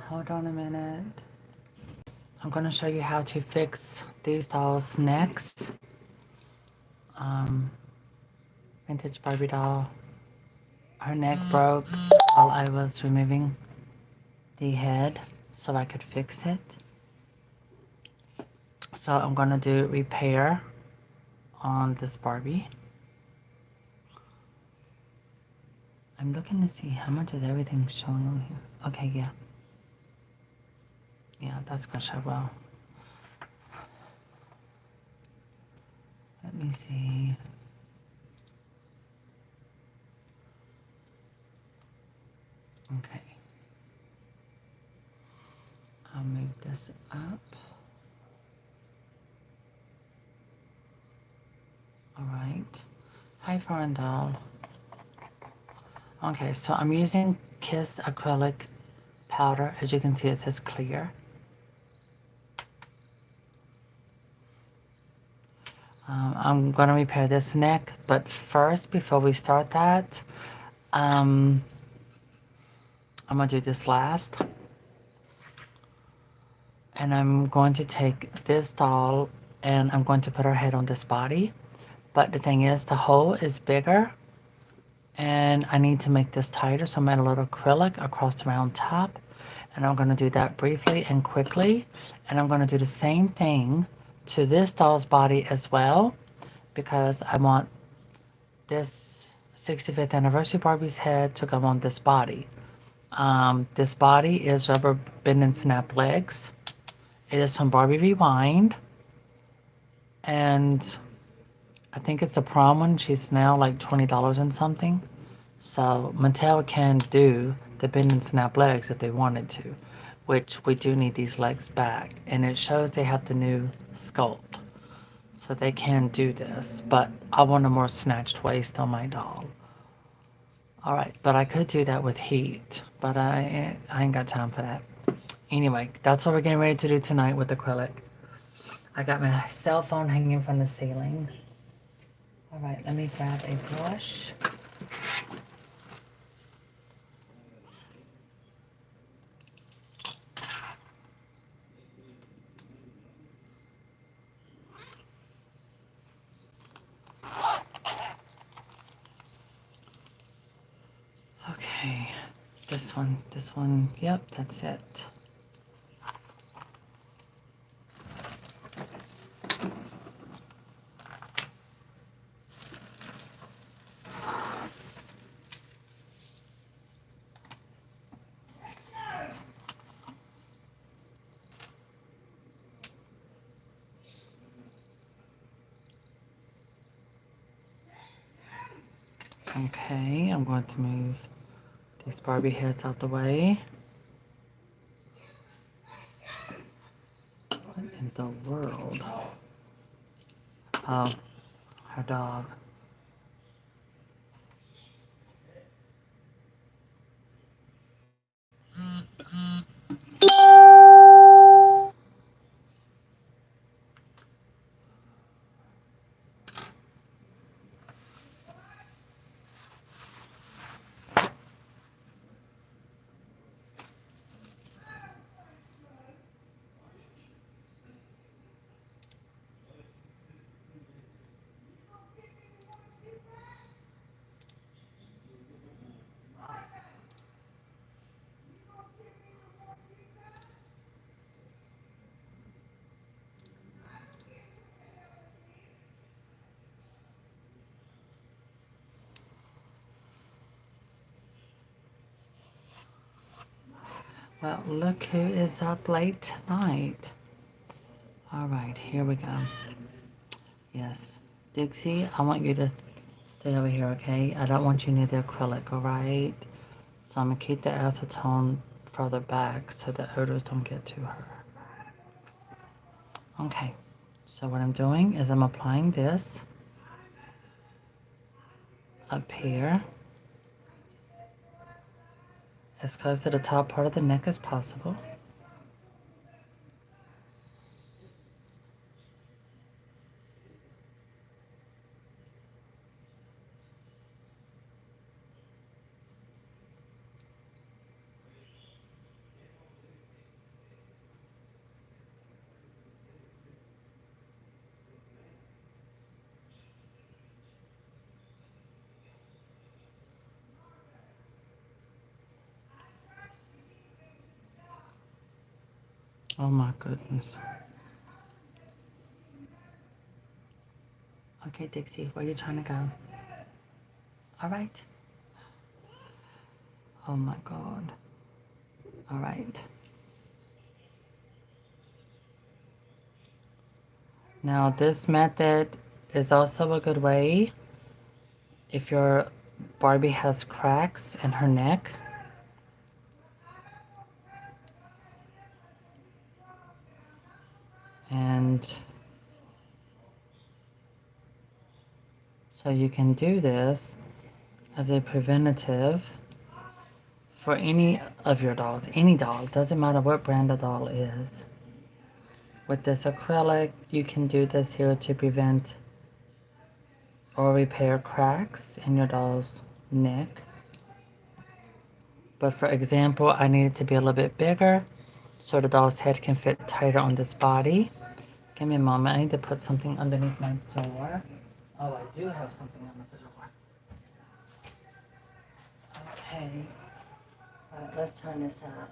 hold on a minute. I'm going to show you how to fix these dolls' necks. Um, Vintage Barbie doll. Her neck broke while I was removing the head so I could fix it. So I'm going to do repair on this Barbie. I'm looking to see how much is everything showing on here. Okay, yeah. Yeah, that's going to show well. Let me see. Okay. I'll move this up. All right. Hi, foreign doll. Okay, so I'm using Kiss acrylic powder. As you can see, it says clear. I'm going to repair this neck, but first, before we start that, I'm going to do this last. And I'm going to take this doll and I'm going to put her head on this body. But the thing is, the hole is bigger and I need to make this tighter. So I'm adding a little acrylic across the round top. And I'm going to do that briefly and quickly. And I'm going to do the same thing to this doll's body as well, because I want this 65th anniversary Barbie's head to go on this body. This body is rubber bend and snap legs. It is from Barbie Rewind. And I think it's a prom one. She's now like $20 and something. So Mattel can do the bend and snap legs if they wanted to, which we do need these legs back. And it shows they have the new sculpt. So they can do this, but I want a more snatched waist on my doll. All right, but I could do that with heat, but I ain't got time for that. Anyway, that's what we're getting ready to do tonight with acrylic. I got my cell phone hanging from the ceiling. All right, let me grab a brush. Okay, this one, yep, that's it. Okay, I'm going to move these Barbie heads out the way. What in the world? Oh, her dog. Well, look who is up late tonight. All right, here we go. Yes. Dixie, I want you to stay over here, okay? I don't want you near the acrylic, all right? So I'm going to keep the acetone further back so the odors don't get to her. Okay. So what I'm doing is I'm applying this up here as close to the top part of the neck as possible. Oh my goodness. Okay, Dixie, where are you trying to go? All right. Oh my God. All right. Now this method is also a good way if your Barbie has cracks in her neck. And so you can do this as a preventative for any of your dolls, any doll, doesn't matter what brand the doll is. With this acrylic, you can do this here to prevent or repair cracks in your doll's neck. But for example, I need it to be a little bit bigger so the doll's head can fit tighter on this body. Give me a moment, I need to put something underneath my door. Oh, I do have something under the door. Okay, all right, let's turn this up.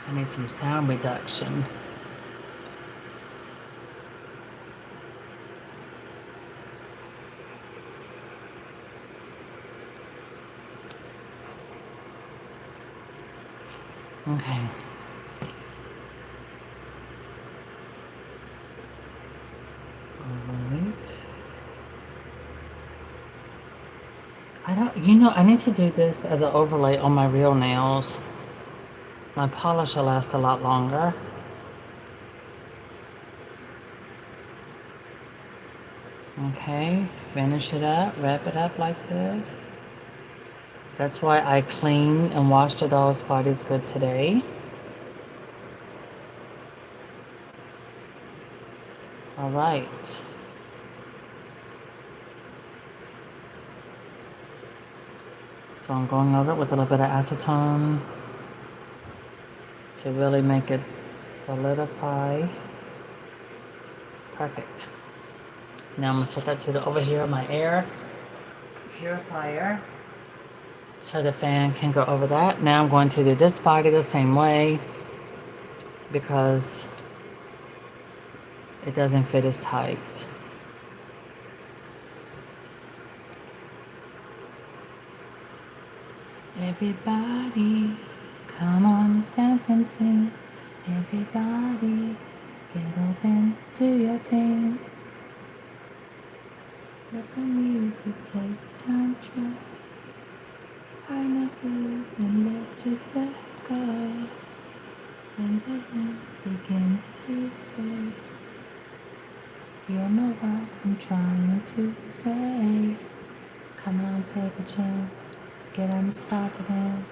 I need some sound reduction. Okay. Alright. I need to do this as an overlay on my real nails. My polish will last a lot longer. Okay, finish it up, wrap it up like this. That's why I clean and wash the doll's bodies good today. All right. So I'm going over it with a little bit of acetone to really make it solidify. Perfect. Now I'm gonna set that to over here, my air purifier, so the fan can go over that. Now I'm going to do this body the same way because it doesn't fit as tight. Everybody, come on, dance and sing. Everybody, get open to your thing. Let the music take control. Find a groove and let yourself go. When the room begins to sway, you'll know what I'm trying to say. Come on, take a chance. Get on, start the dance.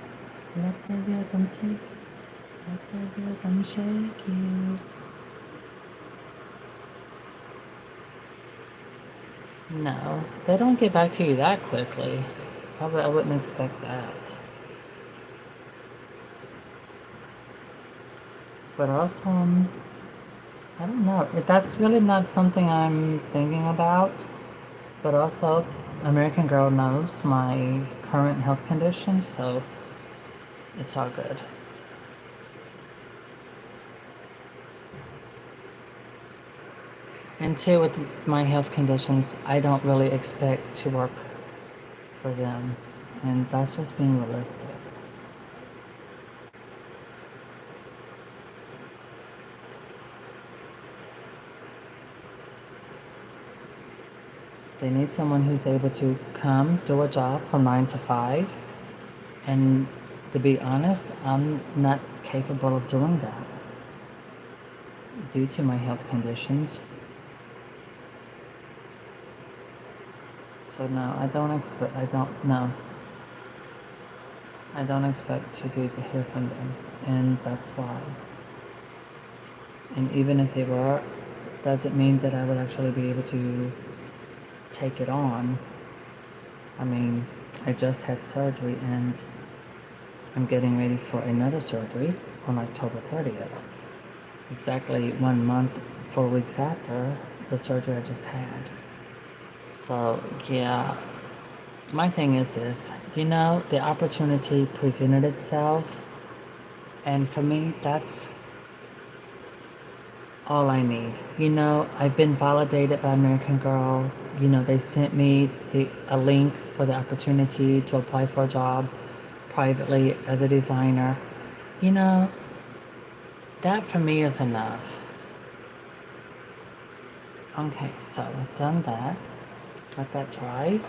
Let the rhythm take you. Let the rhythm shake you. No, they don't get back to you that quickly. I wouldn't expect that. But also, I don't know. That's really not something I'm thinking about. But also, American Girl knows my current health condition, so it's all good. And two, with my health conditions, I don't really expect to work for them. And that's just being realistic. They need someone who's able to come do a job from 9 to 5. And to be honest, I'm not capable of doing that due to my health conditions. So no, I don't expect to hear from them, and that's why. And even if they were, it doesn't mean that I would actually be able to take it on. I mean, I just had surgery and I'm getting ready for another surgery on October 30th. Exactly 1 month, 4 weeks after the surgery I just had. So yeah, my thing is this, you know, the opportunity presented itself, and for me, that's all I need. You know, I've been validated by American Girl. You know, they sent me a link for the opportunity to apply for a job privately as a designer. You know, that for me is enough. Okay, so I've done that. Let that dry.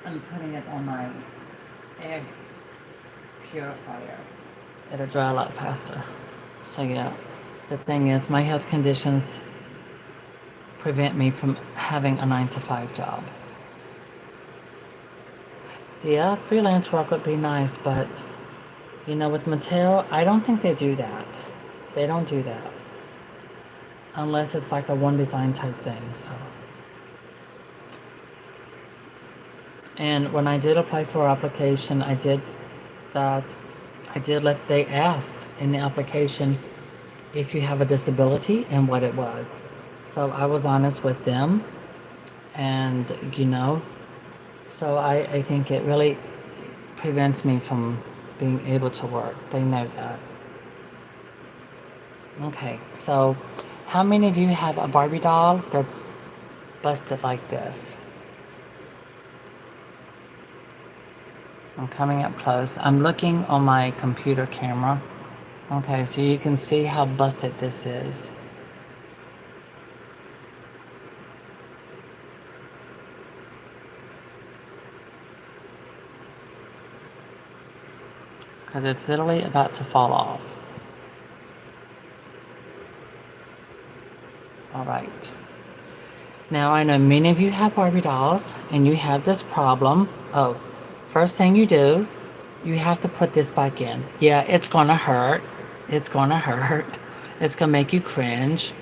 I'm putting it on my air purifier. It'll dry a lot faster. So yeah, the thing is, my health conditions prevent me from having a 9 to 5 job. Yeah, freelance work would be nice, but you know, with Mattel, I don't think they do that. They don't do that. Unless it's like a one design type thing, so. And when I did apply for application, I did that. They asked in the application if you have a disability and what it was. So I was honest with them, and you know, so I think it really prevents me from being able to work. They know that. Okay, so how many of you have a Barbie doll that's busted like this? I'm coming up close. I'm looking on my computer camera. Okay, so you can see how busted this is. Because it's literally about to fall off. All right. Now I know many of you have Barbie dolls and you have this problem. Oh, first thing you do, you have to put this back in. Yeah, it's gonna hurt. It's gonna hurt. It's gonna make you cringe.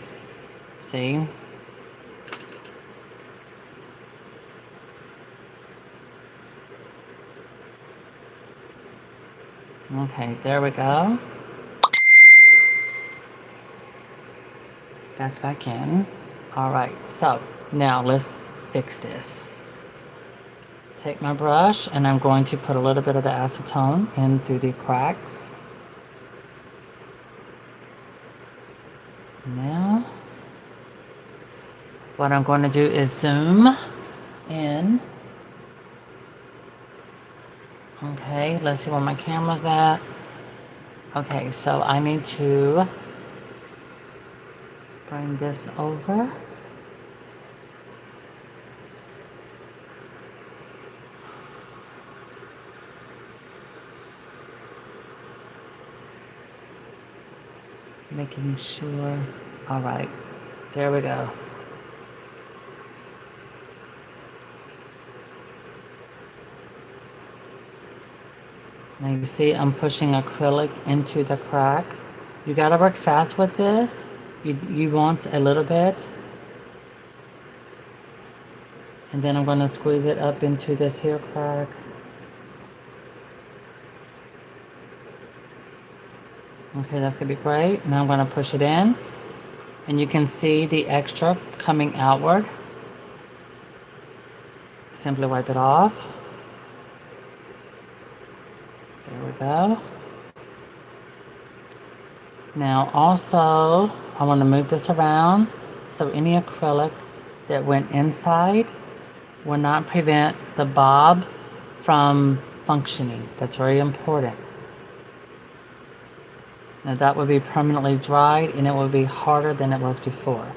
See? Okay, there we go. That's back in. All right, so now let's fix this. Take my brush and I'm going to put a little bit of the acetone in through the cracks. Now, what I'm going to do is zoom in. Okay, let's see where my camera's at. Okay, so I need to bring this over. Making sure. All right, there we go. Now you see I'm pushing acrylic into the crack. You gotta work fast with this. You want a little bit. And then I'm gonna squeeze it up into this here crack. Okay, that's gonna be great. Now I'm gonna push it in. And you can see the extra coming outward. Simply wipe it off. There we go. Now also, I want to move this around so any acrylic that went inside will not prevent the bob from functioning. That's very important. Now that will be permanently dried and it will be harder than it was before.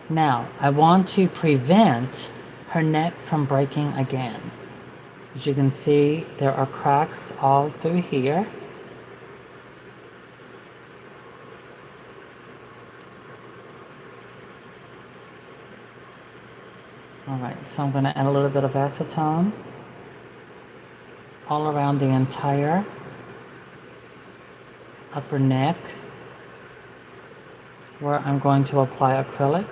Now, I want to prevent her neck from breaking again. As you can see, there are cracks all through here. All right, so I'm going to add a little bit of acetone all around the entire upper neck where I'm going to apply acrylic.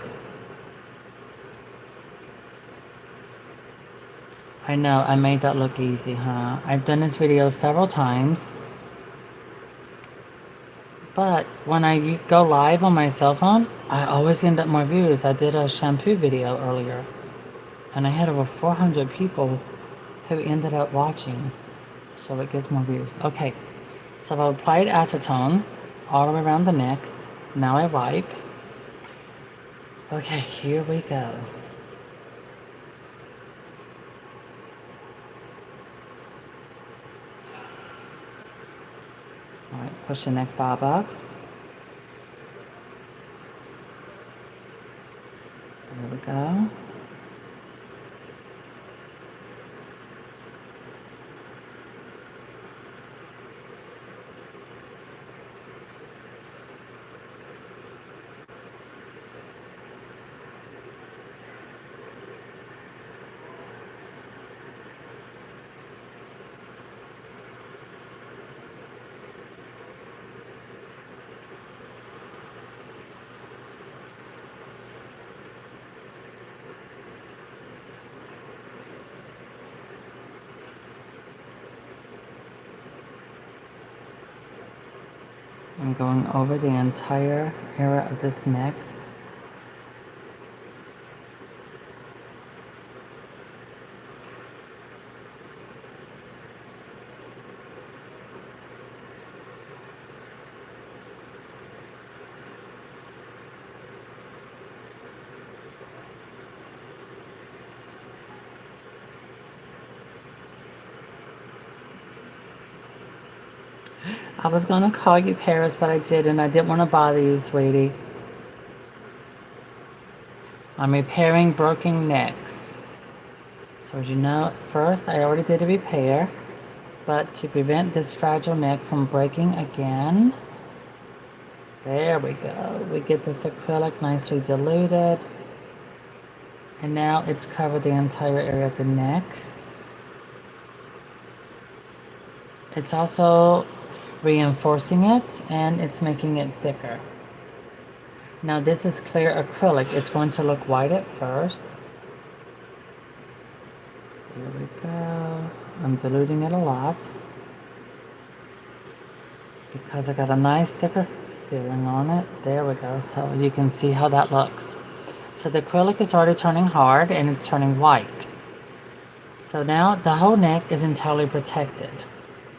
I know, I made that look easy, huh? I've done this video several times. But when I go live on my cell phone, I always end up more views. I did a shampoo video earlier, and I had over 400 people who ended up watching. So it gets more views. Okay, so I've applied acetone all the way around the neck. Now I wipe. Okay, here we go. All right, push the neck bob up. There we go. I'm going over the entire area of this neck. I was gonna call you Paris, but I didn't. I didn't want to bother you, sweetie. I'm repairing broken necks. So as you know, first I already did a repair, but to prevent this fragile neck from breaking again, there we go. We get this acrylic nicely diluted, and now it's covered the entire area of the neck. It's also reinforcing it, and it's making it thicker. Now this is clear acrylic. It's going to look white at first. Here we go. I'm diluting it a lot because I got a nice thicker feeling on it. There we go. So you can see how that looks. So the acrylic is already turning hard and it's turning white. So now the whole neck is entirely protected.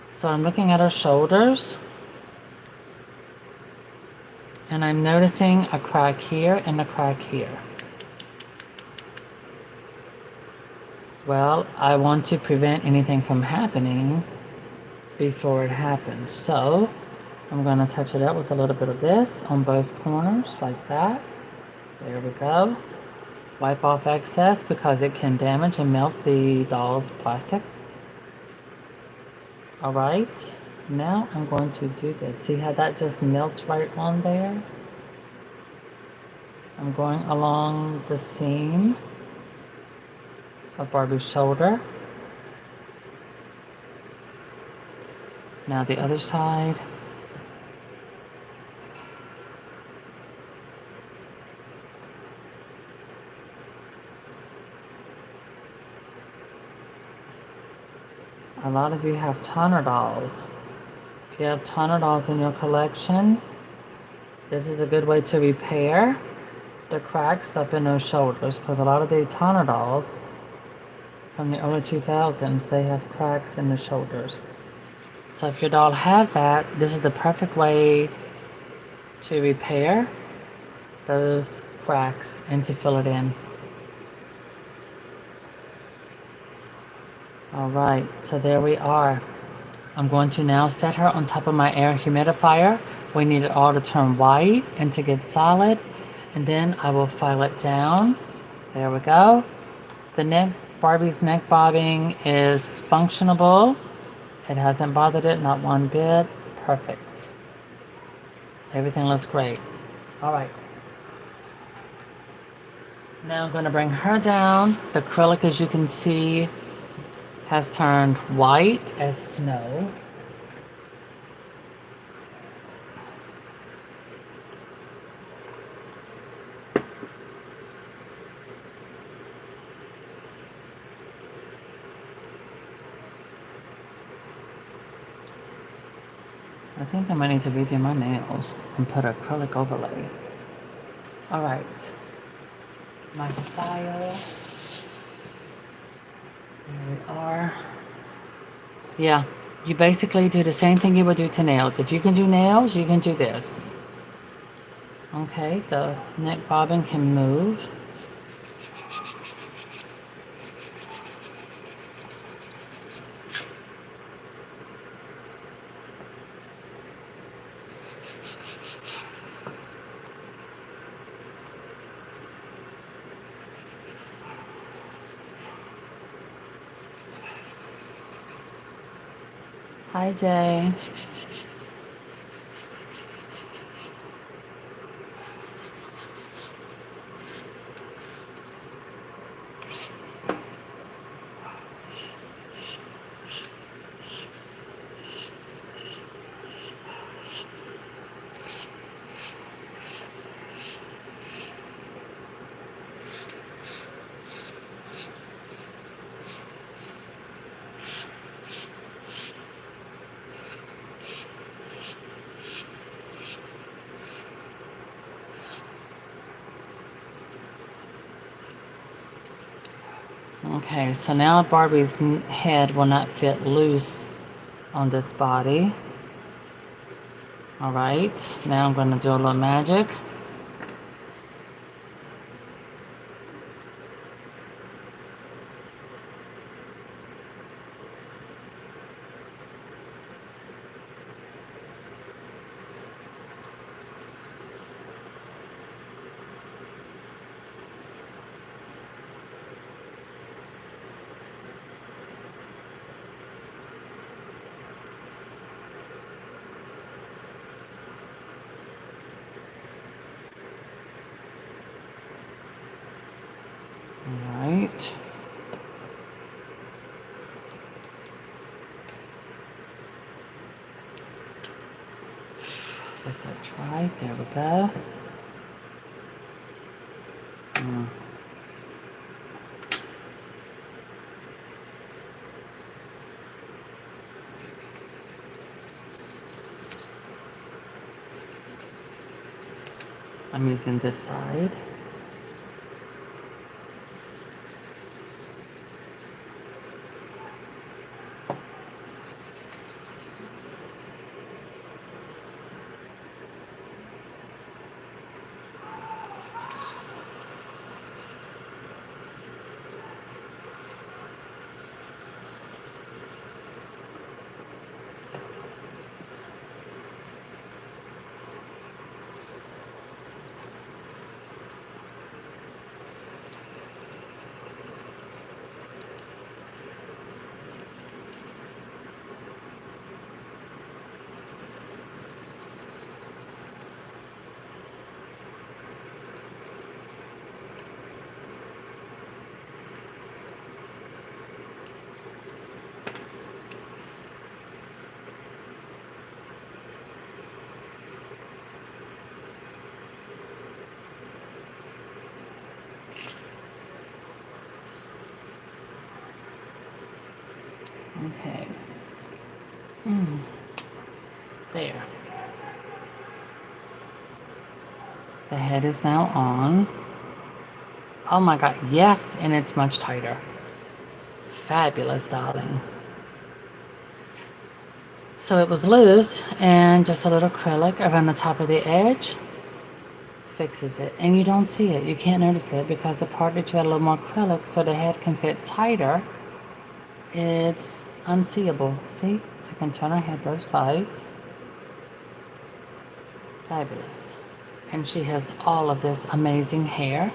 So I'm looking at her shoulders, and I'm noticing a crack here and a crack here. Well, I want to prevent anything from happening before it happens. So I'm going to touch it up with a little bit of this on both corners like that. There we go. Wipe off excess because it can damage and melt the doll's plastic. All right, now I'm going to do this. See how that just melts right on there? I'm going along the seam of Barbie's shoulder. Now the other side. A lot of you have toner dolls. If you have toner dolls in your collection, this is a good way to repair the cracks up in those shoulders, because a lot of the toner dolls from the early 2000s, they have cracks in the shoulders. So if your doll has that, this is the perfect way to repair those cracks and to fill it in. All right, so there we are. I'm going to now set her on top of my air humidifier. We need it all to turn white and to get solid. And then I will file it down. There we go. The neck, Barbie's neck bobbing is functionable. It hasn't bothered it, not one bit. Perfect. Everything looks great. All right. Now I'm going to bring her down. The acrylic, as you can see, has turned white as snow. think I might need to redo my nails and put acrylic overlay. All right, my style. Here we are. Yeah, you basically do the same thing you would do to nails. If you can do nails, you can do this. Okay, the neck bobbin can move. Hi, Jay. Okay, so now Barbie's head will not fit loose on this body. All right, now I'm going to do a little magic. All right. Let that dry. There we go. I'm using this side. Okay. There. The head is now on. Oh my God, yes, and it's much tighter. Fabulous, darling. So it was loose, and just a little acrylic around the top of the edge fixes it. And you don't see it, you can't notice it, because the part that you add a little more acrylic so the head can fit tighter, it's unseeable. See, I can turn her head both sides. Fabulous. And she has all of this amazing hair.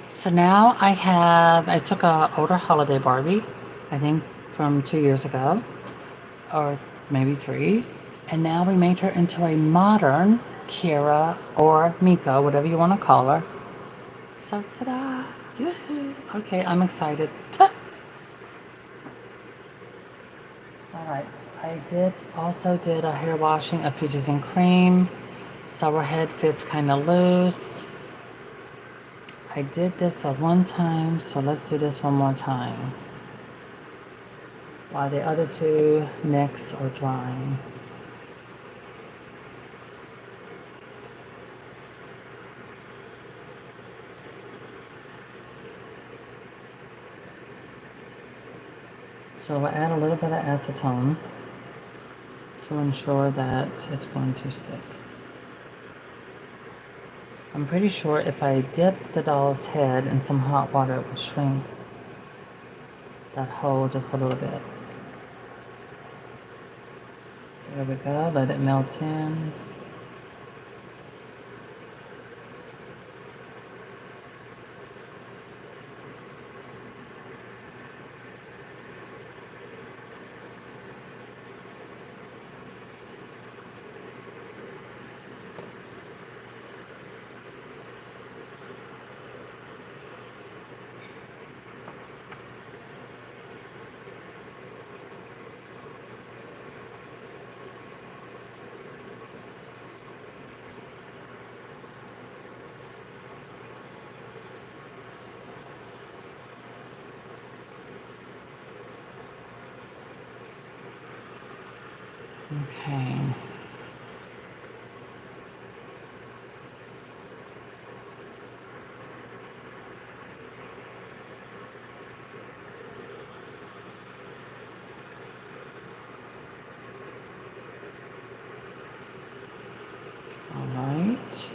So now I took a older holiday Barbie, I think from 2 years ago, or maybe 3, and now we made her into a modern Kira or Mika, whatever you want to call her. So ta-da! Yoo-hoo. Okay, I'm excited. Alright, I also did a hair washing of Peaches and Cream, so her head fits kind of loose. I did this at one time, so let's do this one more time while the other two NECKS are drying. So we'll add a little bit of acetone to ensure that it's going to stick. I'm pretty sure if I dip the doll's head in some hot water, it will shrink that hole just a little bit. There we go, let it melt in. Okay. All right.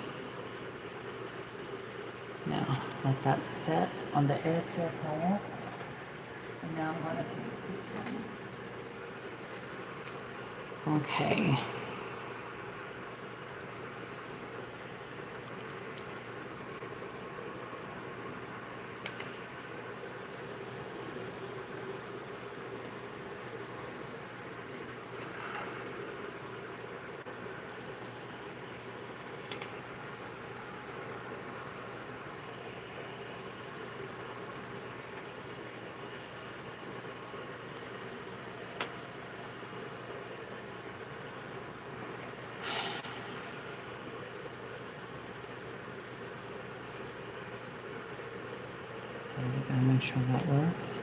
Now let that set on the air purifier. And now I'm going to take this one. Okay. So we gotta make sure that works.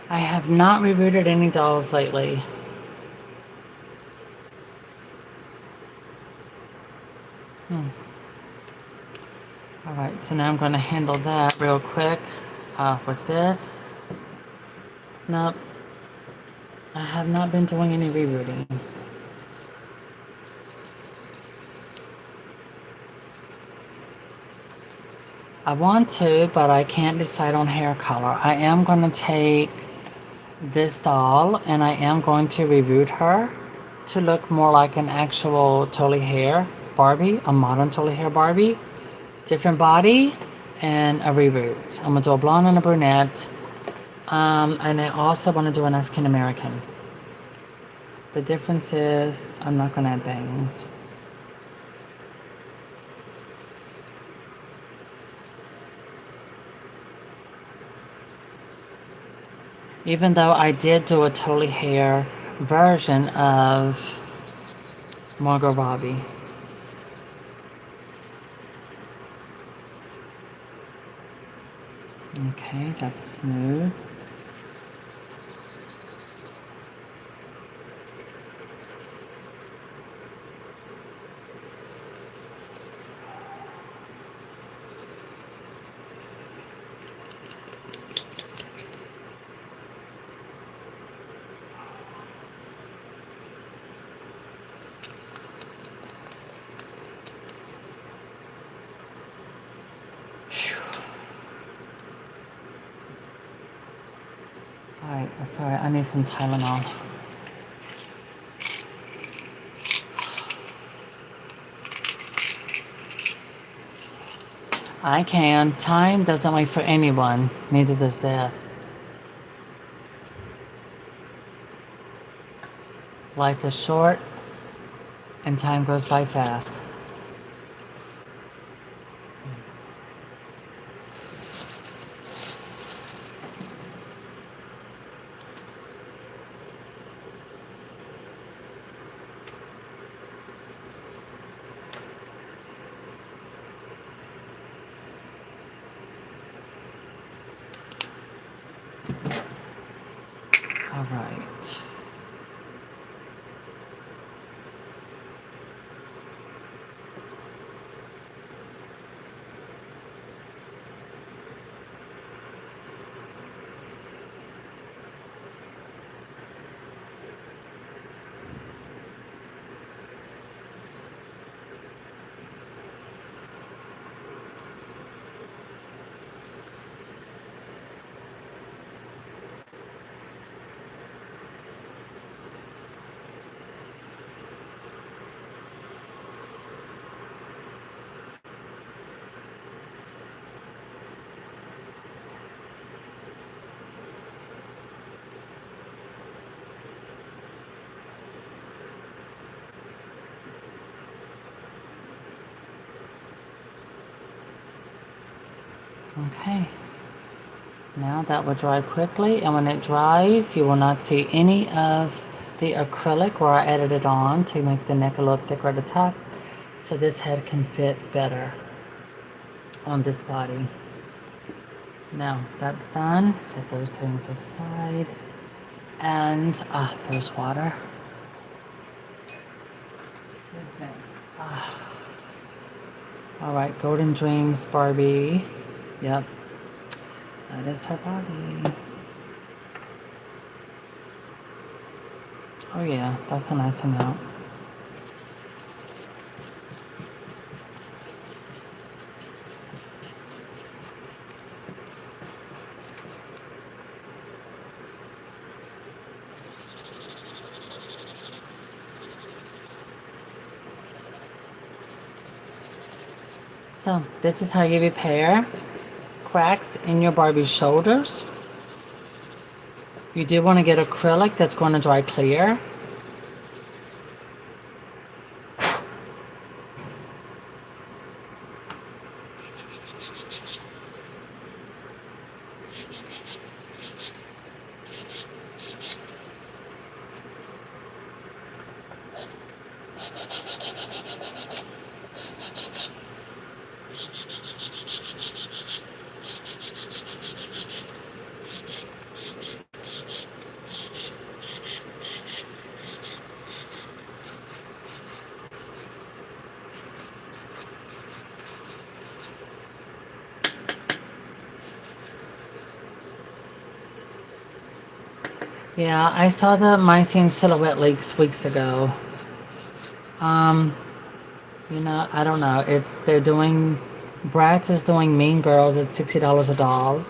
I have not rebooted any dolls lately. All right, so now I'm going to handle that real quick with this. Nope, I have not been doing any rebooting. I want to, but I can't decide on hair color. I am going to take this doll and I am going to reboot her to look more like an actual totally hair Barbie, a modern totally hair Barbie. Different body, and a reroot. I'm gonna do a blonde and a brunette. And I also want to do an African American. The difference is I'm not gonna add bangs. Even though I did do a totally hair version of Margot Robbie. Okay, that's smooth. Alright, sorry, I need some Tylenol. I can. Time doesn't wait for anyone, neither does death. Life is short, and time goes by fast. All right. Okay. Now that will dry quickly, and when it dries, you will not see any of the acrylic where I added it on to make the neck a little thicker at the top, so this head can fit better on this body. Now that's done, set those things aside, and there's water. What's next? All right, Golden Dreams Barbie. Yep, that is her body. Oh yeah, that's a nice amount. So this is how you repair cracks in your Barbie's shoulders. You do want to get acrylic that's going to dry clear. Yeah, I saw the Mycene silhouette leaks weeks ago. You know, I don't know. They're doing, Bratz is doing Mean Girls at $60 a doll.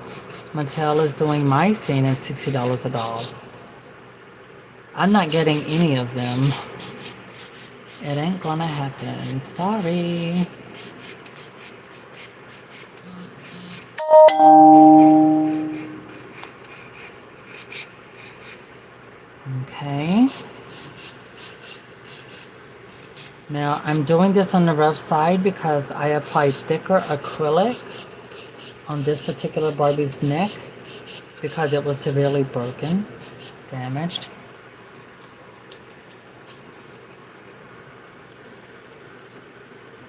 Mattel is doing Mycene at $60 a doll. I'm not getting any of them. It ain't gonna happen. Sorry. Okay. Now I'm doing this on the rough side because I applied thicker acrylic on this particular Barbie's neck because it was severely broken, damaged.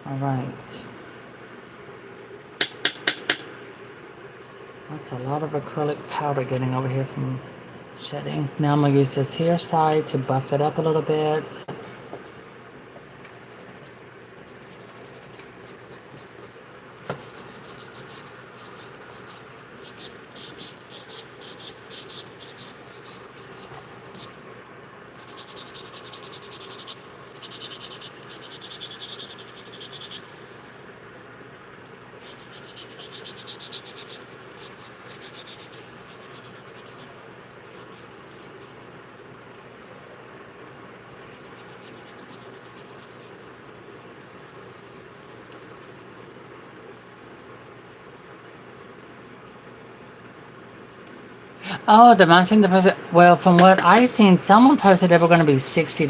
All right. That's a lot of acrylic powder getting over here from shedding. Now I'm going to use this here side to buff it up a little bit. Oh, the mounting deposit. Well, from what I seen, someone posted they were going to be $60.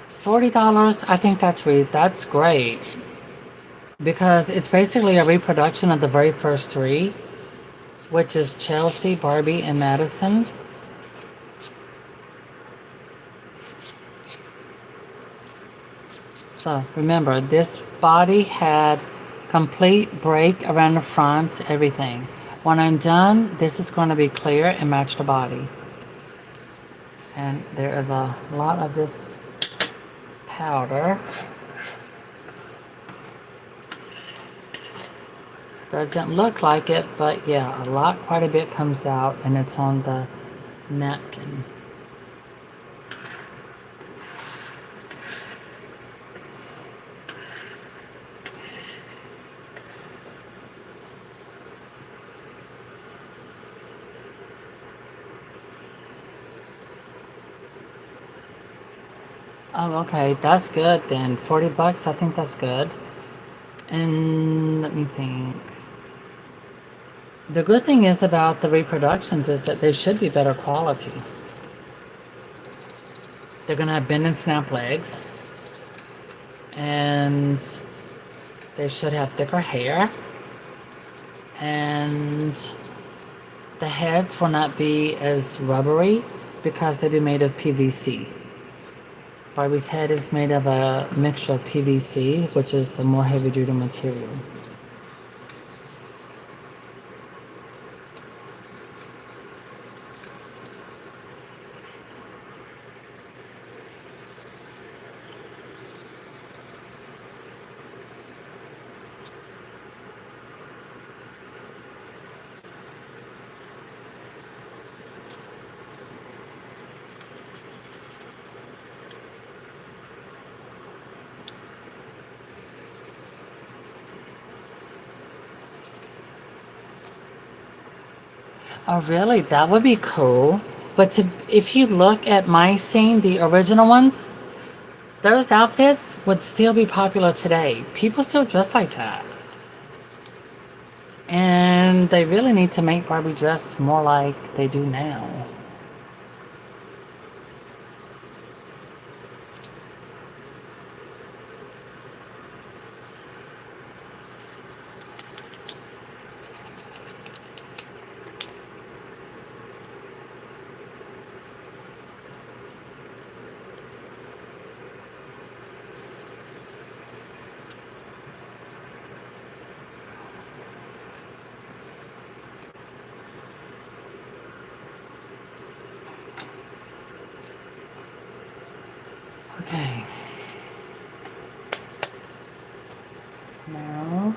$40. I think that's great because it's basically a reproduction of the very first three, which is Chelsea, Barbie, and Madison. So remember, this body had complete break around the front, everything. When I'm done, this is going to be clear and match the body. And there is a lot of this powder. Doesn't look like it, but yeah, quite a bit comes out, and it's on the napkin. Oh, okay, that's good then. 40 bucks, I think that's good. And let me think. The good thing is about the reproductions is that they should be better quality. They're gonna have bend and snap legs, and they should have thicker hair, and the heads will not be as rubbery because they'll be made of PVC. Barbie's head is made of a mixture of PVC, which is a more heavy-duty material. Oh, really? That would be cool. But if you look at my scene, the original ones, those outfits would still be popular today. People still dress like that. And they really need to make Barbie dress more like they do now. Okay. Now,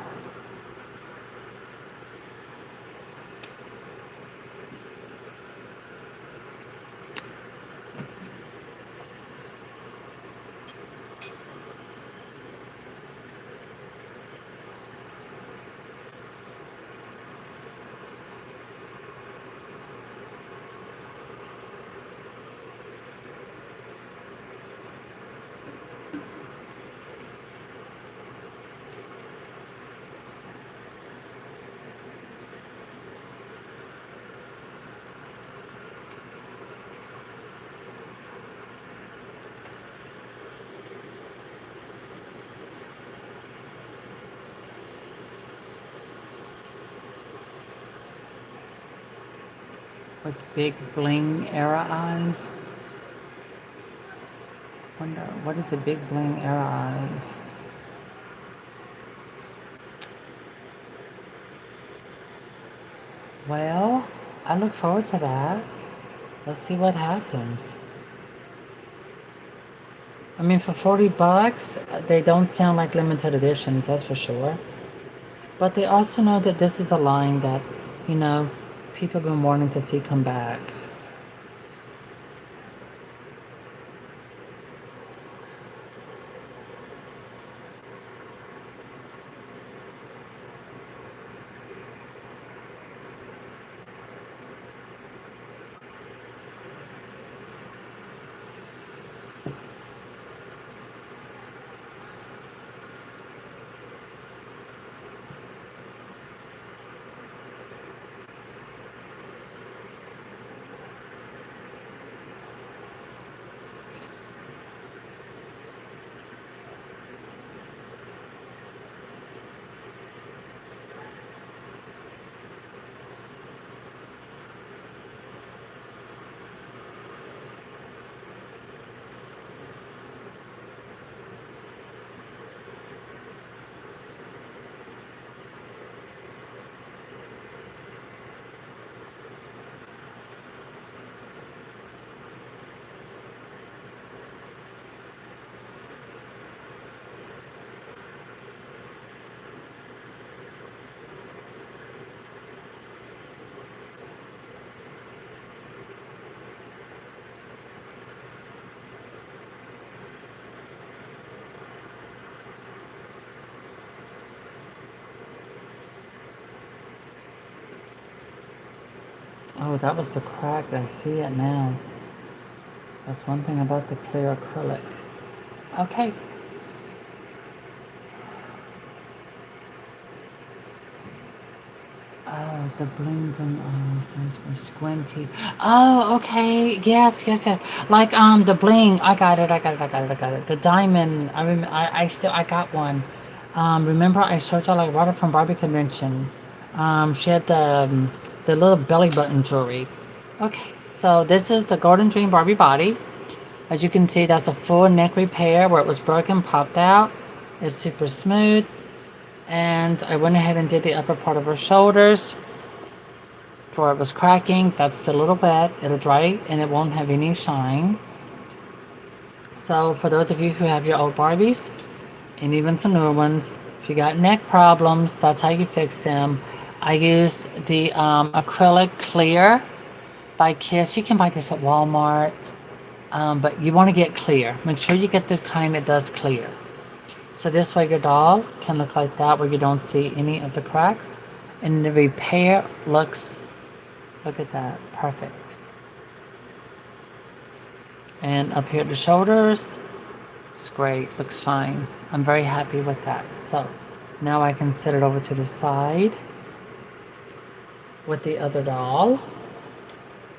with big bling era eyes. Wonder what is the big bling era eyes? Well, I look forward to that. Let's see what happens. I mean, for 40 bucks, they don't sound like limited editions, that's for sure. But they also know that this is a line that, you know, people have been wanting to see come back. Oh, that was the crack. I see it now. That's one thing about the clear acrylic. Okay. Oh, the bling bling eyes, those were squinty. Oh, okay. Yes. Like the bling. I got it. The diamond. I got one. Remember I showed y'all I brought it from Barbie convention. She had the little belly button jewelry. Okay, so this is the Golden Dream Barbie body. As you can see, that's a full neck repair where it was broken, popped out. It's super smooth. And I went ahead and did the upper part of her shoulders for it was cracking. That's a little wet. It'll dry and it won't have any shine. So for those of you who have your old Barbies and even some newer ones, if you got neck problems, that's how you fix them. I use the acrylic clear by Kiss. You can buy this at Walmart, but you want to get clear. Make sure you get the kind that does clear. So this way your doll can look like that where you don't see any of the cracks. And the repair looks, look at that, perfect. And up here at the shoulders, it's great, looks fine. I'm very happy with that. So now I can set it over to the side with the other doll.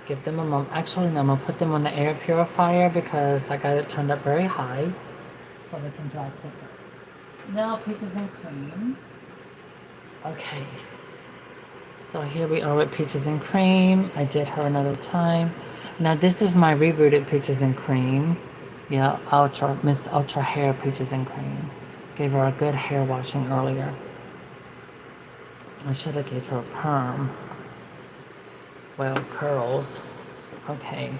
Give them a moment. Actually, no, I'm gonna put them on the air purifier because I got it turned up very high so they can dry quicker. Now Peaches and Cream. Okay. So here we are with Peaches and Cream. I did her another time. Now this is my rebooted Peaches and Cream. Yeah, Miss Ultra Hair Peaches and Cream. Gave her a good hair washing earlier. I should have gave her a perm. Well, curls. Okay.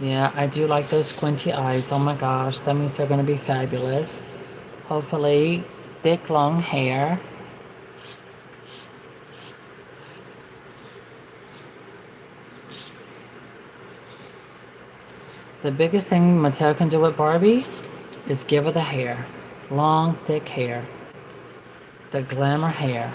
Yeah, I do like those squinty eyes. Oh my gosh, that means they're going to be fabulous. Hopefully, thick, long hair. The biggest thing Mattel can do with Barbie is give her the hair. Long, thick hair. The glamour hair.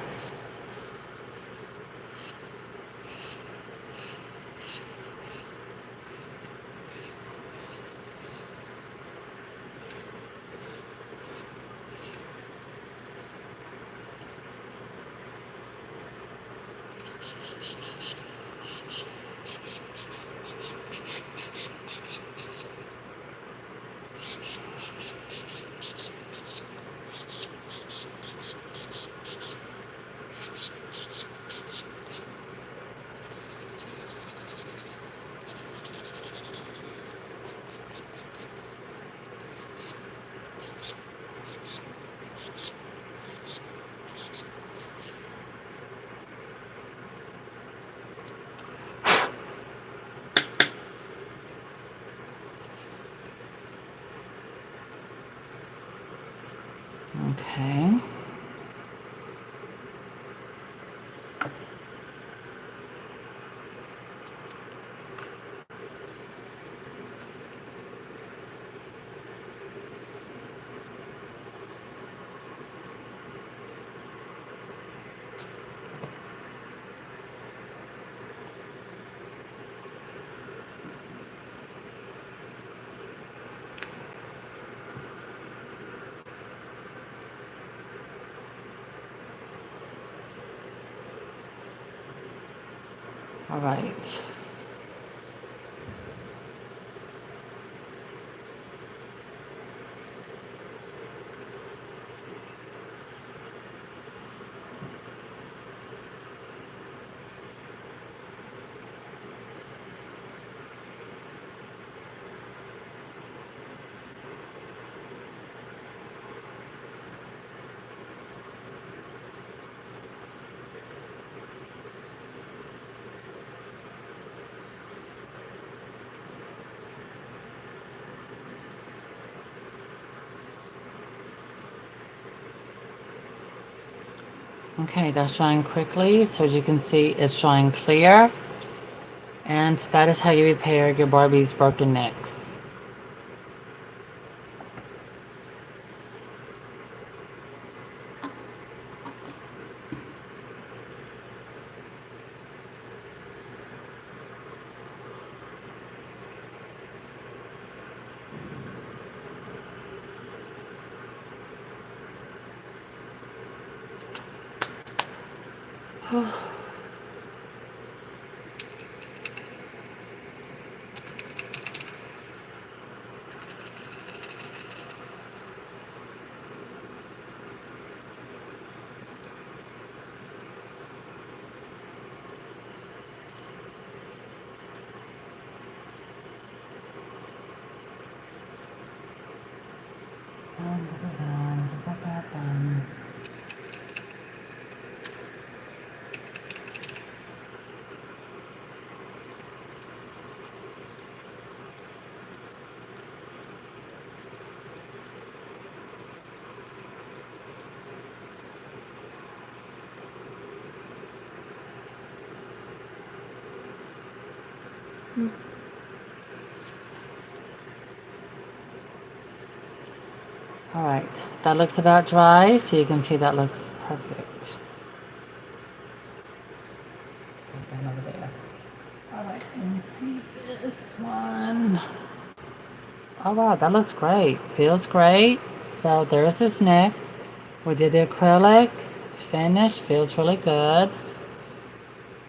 Okay. All right. Okay, that's drying quickly. So as you can see, it's drying clear. And that is how you repair your Barbie's broken necks. All right, that looks about dry, so you can see that looks perfect. Put that over there. All right, let me see this one. Oh wow, that looks great. Feels great. So there's this neck. We did the acrylic. It's finished. Feels really good.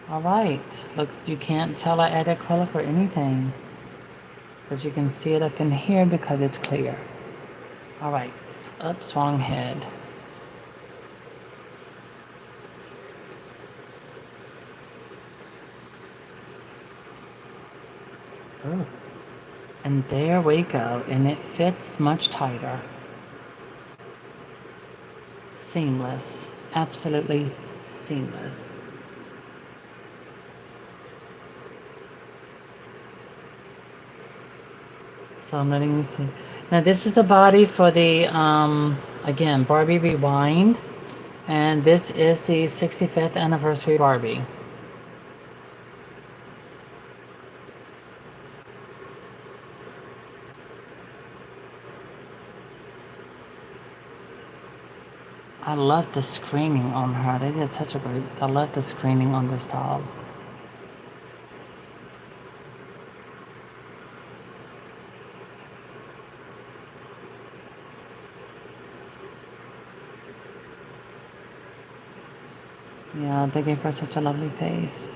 All right. Looks, you can't tell I added acrylic or anything, but you can see it up in here because it's clear. All right. Oops, wrong head. Ooh. And there we go. And it fits much tighter. Seamless. Absolutely seamless. So I'm letting you see. Now this is the body for the, again, Barbie Rewind. And this is the 65th anniversary Barbie. I love the screening on her. They did such a great, I love the screening on this doll. Yeah, they gave her such a lovely face.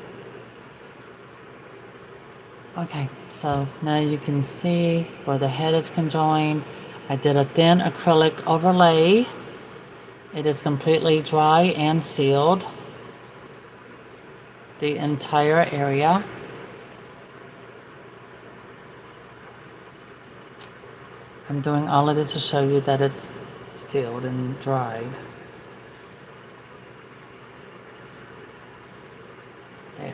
Okay, so now you can see where the head is conjoined. I did a thin acrylic overlay. It is completely dry and sealed. The entire area. I'm doing all of this to show you that it's sealed and dried. There.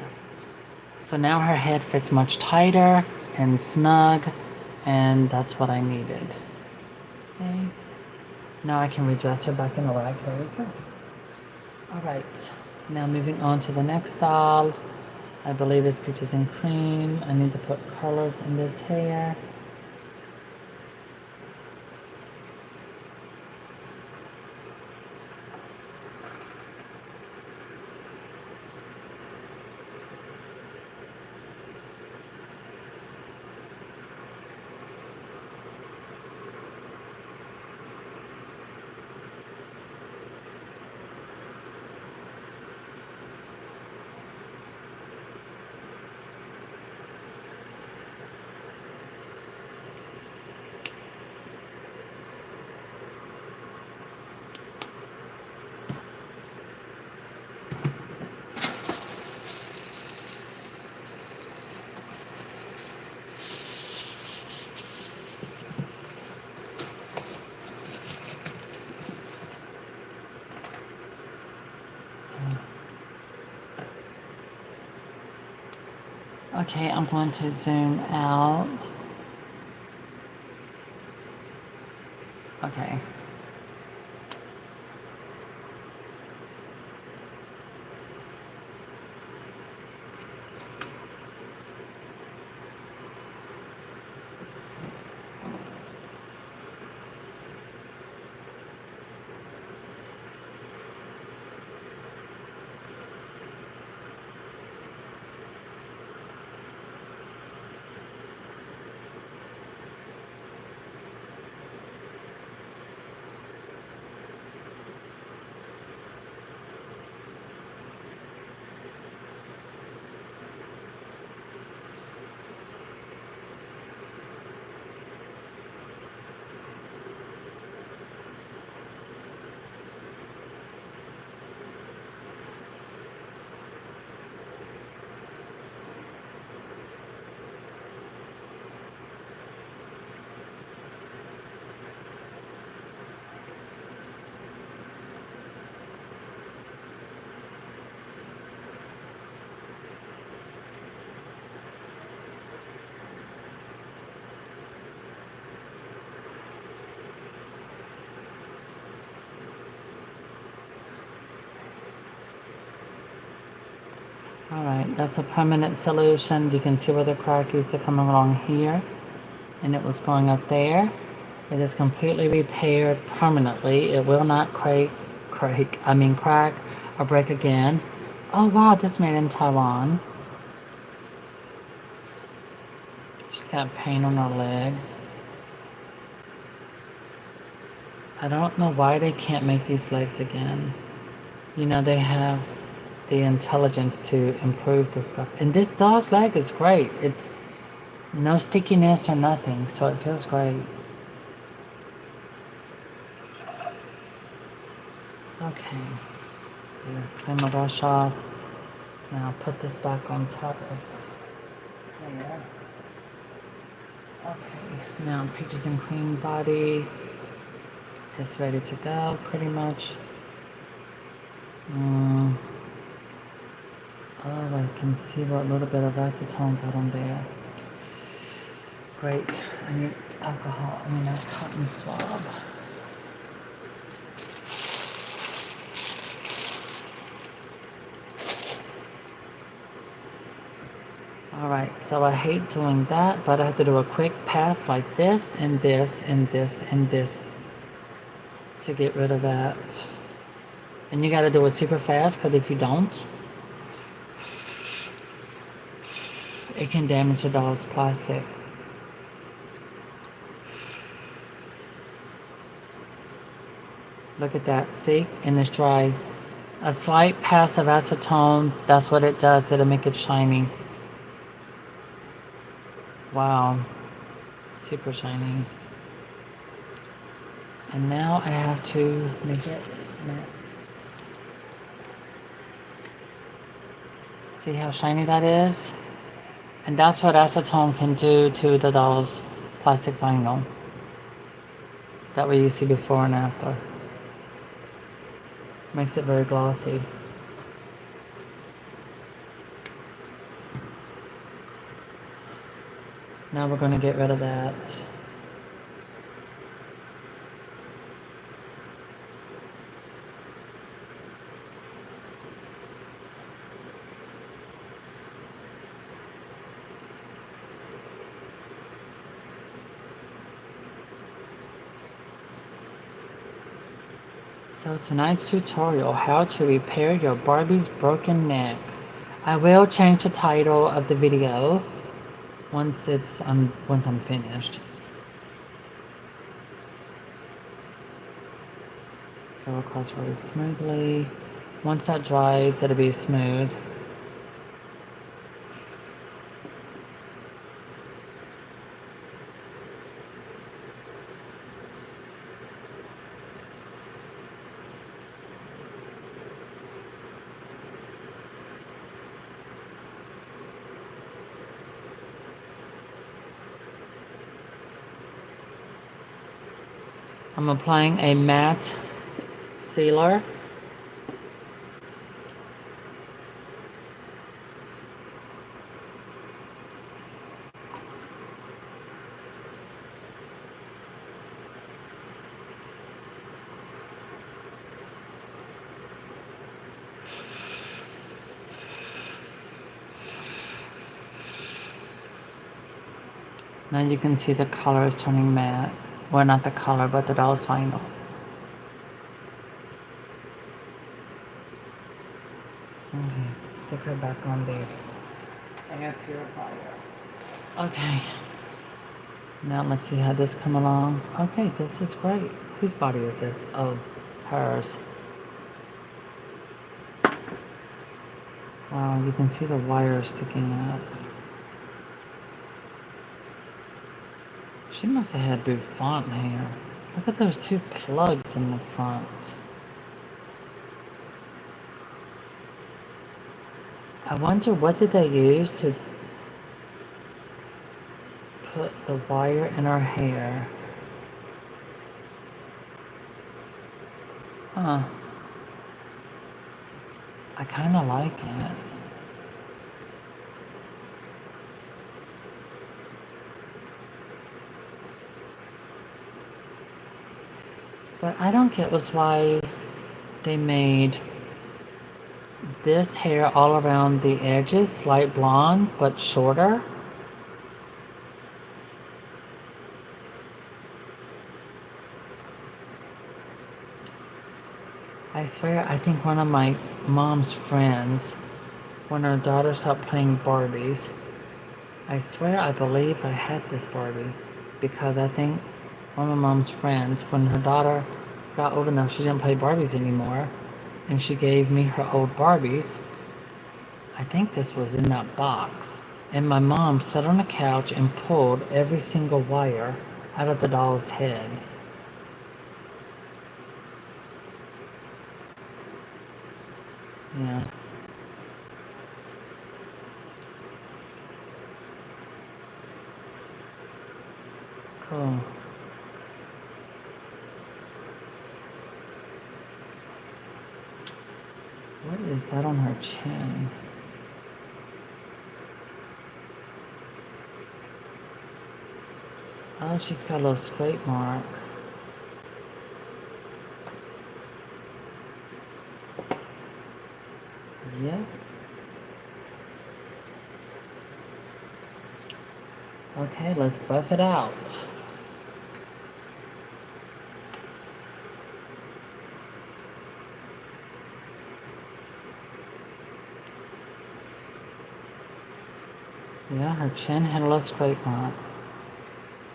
So now her head fits much tighter and snug, and that's what I needed. Okay. Now I can redress her back in the right dress. Alright, now moving on to the next doll. I believe it's peaches and cream. I need to put colors in this hair. Okay, I'm going to zoom out. Okay. Alright, that's a permanent solution. You can see where the crack used to come along here, and it was going up there. It is completely repaired permanently. It will not crack or break again. Oh wow, this made in Taiwan. She's got pain on her leg. I don't know why they can't make these legs again. You know, they have the intelligence to improve this stuff. And this doll's leg is great. It's no stickiness or nothing, so it feels great. Okay. Here, clean my brush off. Now put this back on top of there. Okay. Now peaches and cream body is ready to go, pretty much. Oh, I can see what little bit of acetone got on there. Great. I need alcohol. I mean, a cotton swab. Alright, so I hate doing that, but I have to do a quick pass like this, and this, and this, and this to get rid of that. And you gotta do it super fast, because if you don't, it can damage the doll's plastic. Look at that, see? And it's dry. A slight pass of acetone, that's what it does. It'll make it shiny. Wow. Super shiny. And now I have to make it matte. See how shiny that is? And that's what acetone can do to the doll's plastic vinyl. That way you see before and after. Makes it very glossy. Now we're going to get rid of that. So tonight's tutorial, how to repair your Barbie's broken neck. I will change the title of the video once I'm finished. Go across really smoothly. Once that dries, it'll be smooth. I'm applying a matte sealer. Now you can see the color is turning matte. Well, not the color, but the doll's vinyl. Okay, stick her back on the air purifier. Okay. Now let's see how this come along. Okay, this is great. Whose body is this? Oh, hers. Wow, you can see the wires sticking up. She must have had bouffant hair. Look at those two plugs in the front. I wonder what did they use to put the wire in her hair. Huh. I kind of like it. But I don't get was why they made this hair all around the edges light blonde but shorter. I swear, I think one of my mom's friends, when her daughter stopped playing Barbies, I swear I believe I had this Barbie because I think one of my mom's friends, when her daughter got old enough, she didn't play Barbies anymore, and she gave me her old Barbies. I think this was in that box. And my mom sat on the couch and pulled every single wire out of the doll's head. Yeah. Cool. What is that on her chin? Oh, she's got a little scrape mark. Yep. Okay, let's buff it out. Yeah, her chin had a little scrape mark.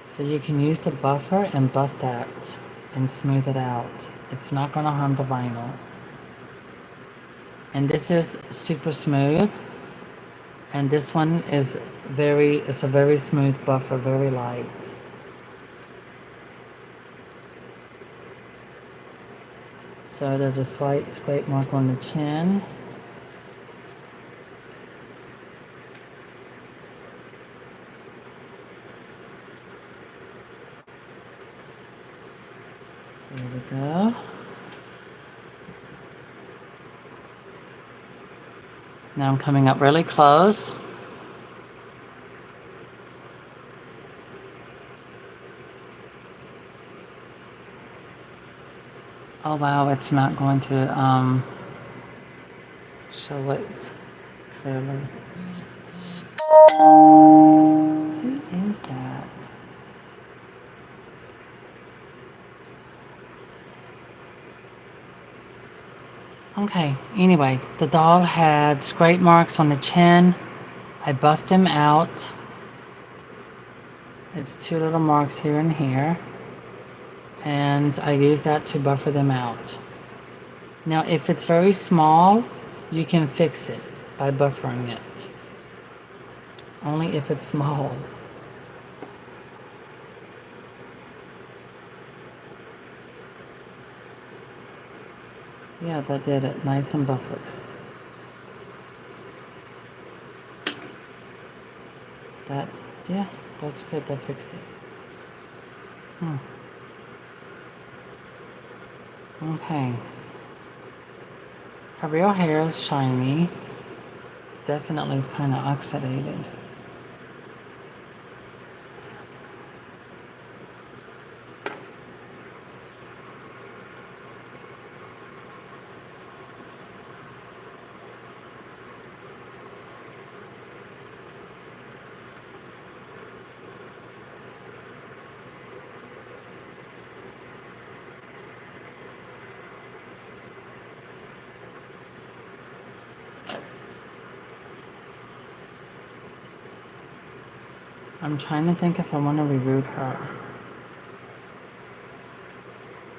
So you can use the buffer and buff that and smooth it out. It's not going to harm the vinyl. And this is super smooth. And this one is it's a very smooth buffer, very light. So there's a slight scrape mark on the chin. There we go. Now I'm coming up really close. Oh wow, it's not going to show it clearly. Who is that? Okay, anyway, the doll had scrape marks on the chin. I buffed them out. It's 2 little marks here and here. And I use that to buffer them out. Now, if it's very small, you can fix it by buffering it. Only if it's small. Yeah, that did it. Nice and buffered. That, yeah, that's good. That fixed it. Okay. Her real hair is shiny. It's definitely kind of oxidated. I'm trying to think if I want to reroot her.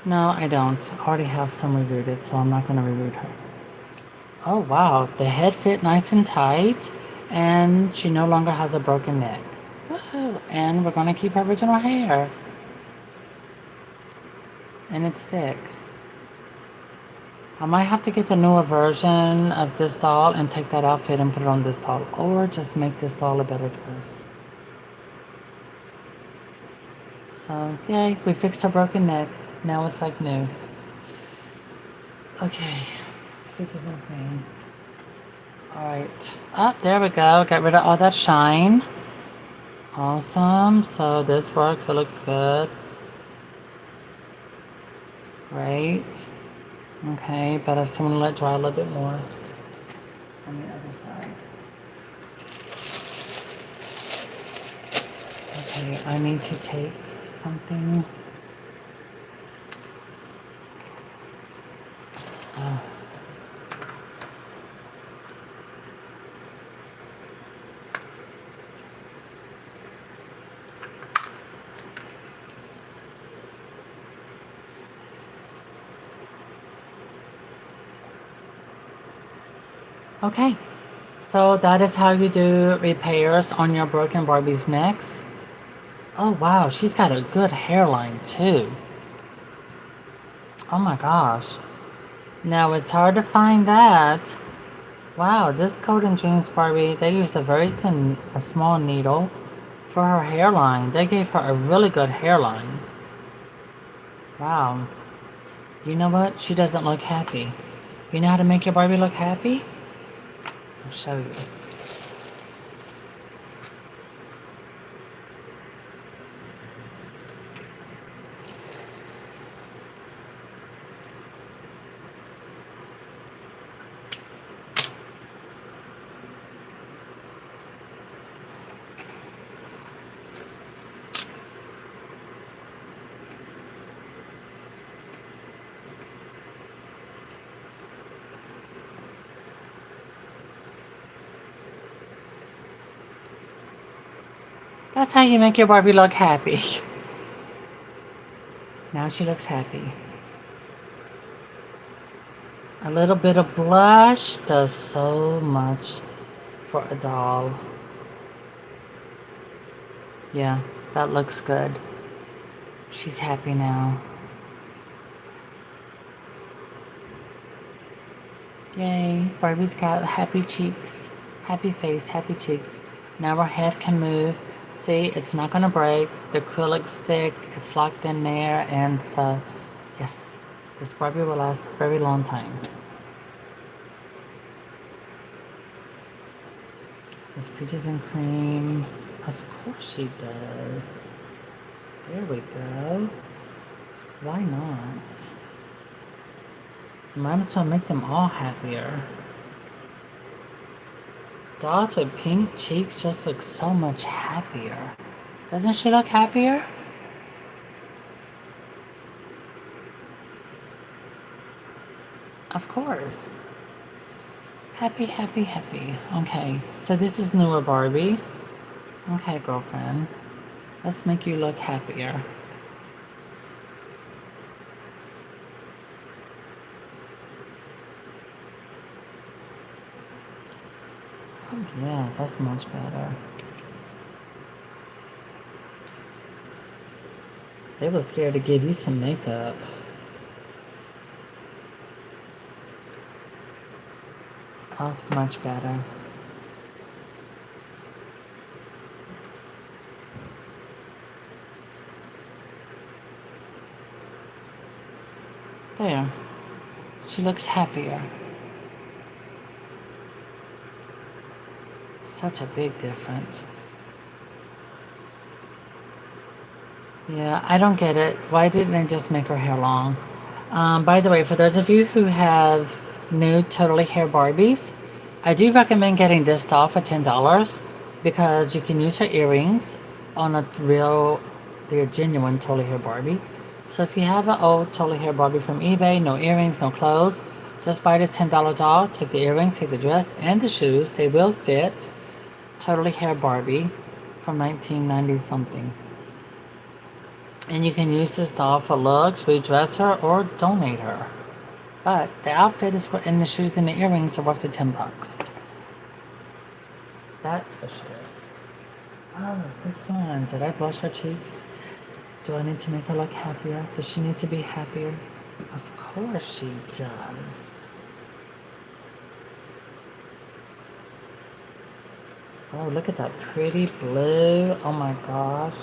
No, I don't. I already have some rerooted, so I'm not going to reroot her. Oh wow, the head fit nice and tight, and she no longer has a broken neck. Woohoo! And we're going to keep her original hair. And it's thick. I might have to get the newer version of this doll and take that outfit and put it on this doll, or just make this doll a better dress. So, yay, we fixed her broken neck. Now it's like new. Okay, peaches and cream. Alright. Oh, there we go. Got rid of all that shine. Awesome. So this works. It looks good. Great. Okay, but I still want to let dry a little bit more on the other side. Okay, I need to take something. Okay, so that is how you do repairs on your broken Barbie's necks. Oh wow, she's got a good hairline too. Oh my gosh. Now it's hard to find that. Wow, this Golden Dreams Barbie, they used a small needle for her hairline. They gave her a really good hairline. Wow. You know what? She doesn't look happy. You know how to make your Barbie look happy? I'll show you. That's how you make your Barbie look happy. Now she looks happy. A little bit of blush does so much for a doll. Yeah, that looks good. She's happy now. Yay, Barbie's got happy cheeks, happy face, happy cheeks. Now her head can move. See, it's not gonna break. The acrylic's thick, it's locked in there, and so, yes, this Barbie will last a very long time. This peaches and cream. Of course she does. There we go. Why not? Might as well make them all happier. Dolls with pink cheeks just look so much happier. Doesn't she look happier? Of course. Happy, happy, happy. Okay, so this is newer Barbie. Okay, girlfriend. Let's make you look happier. Oh, yeah, that's much better. They were scared to give you some makeup. Oh, much better. There. She looks happier. Such a big difference. Yeah, I don't get it. Why didn't they just make her hair long? By the way, for those of you who have new Totally Hair Barbies, I do recommend getting this doll for $10 because you can use her earrings on a real, they're genuine Totally Hair Barbie. So if you have an old Totally Hair Barbie from eBay, no earrings, no clothes, just buy this $10 doll, take the earrings, take the dress, and the shoes. They will fit. Totally Hair Barbie from 1990 something. And you can use this doll for looks, redress her, or donate her. But the outfit is and the shoes and the earrings are worth the $10. That's for sure. Oh, this one. Did I blush her cheeks? Do I need to make her look happier? Does she need to be happier? Of course she does. Oh, look at that pretty blue. Oh my gosh.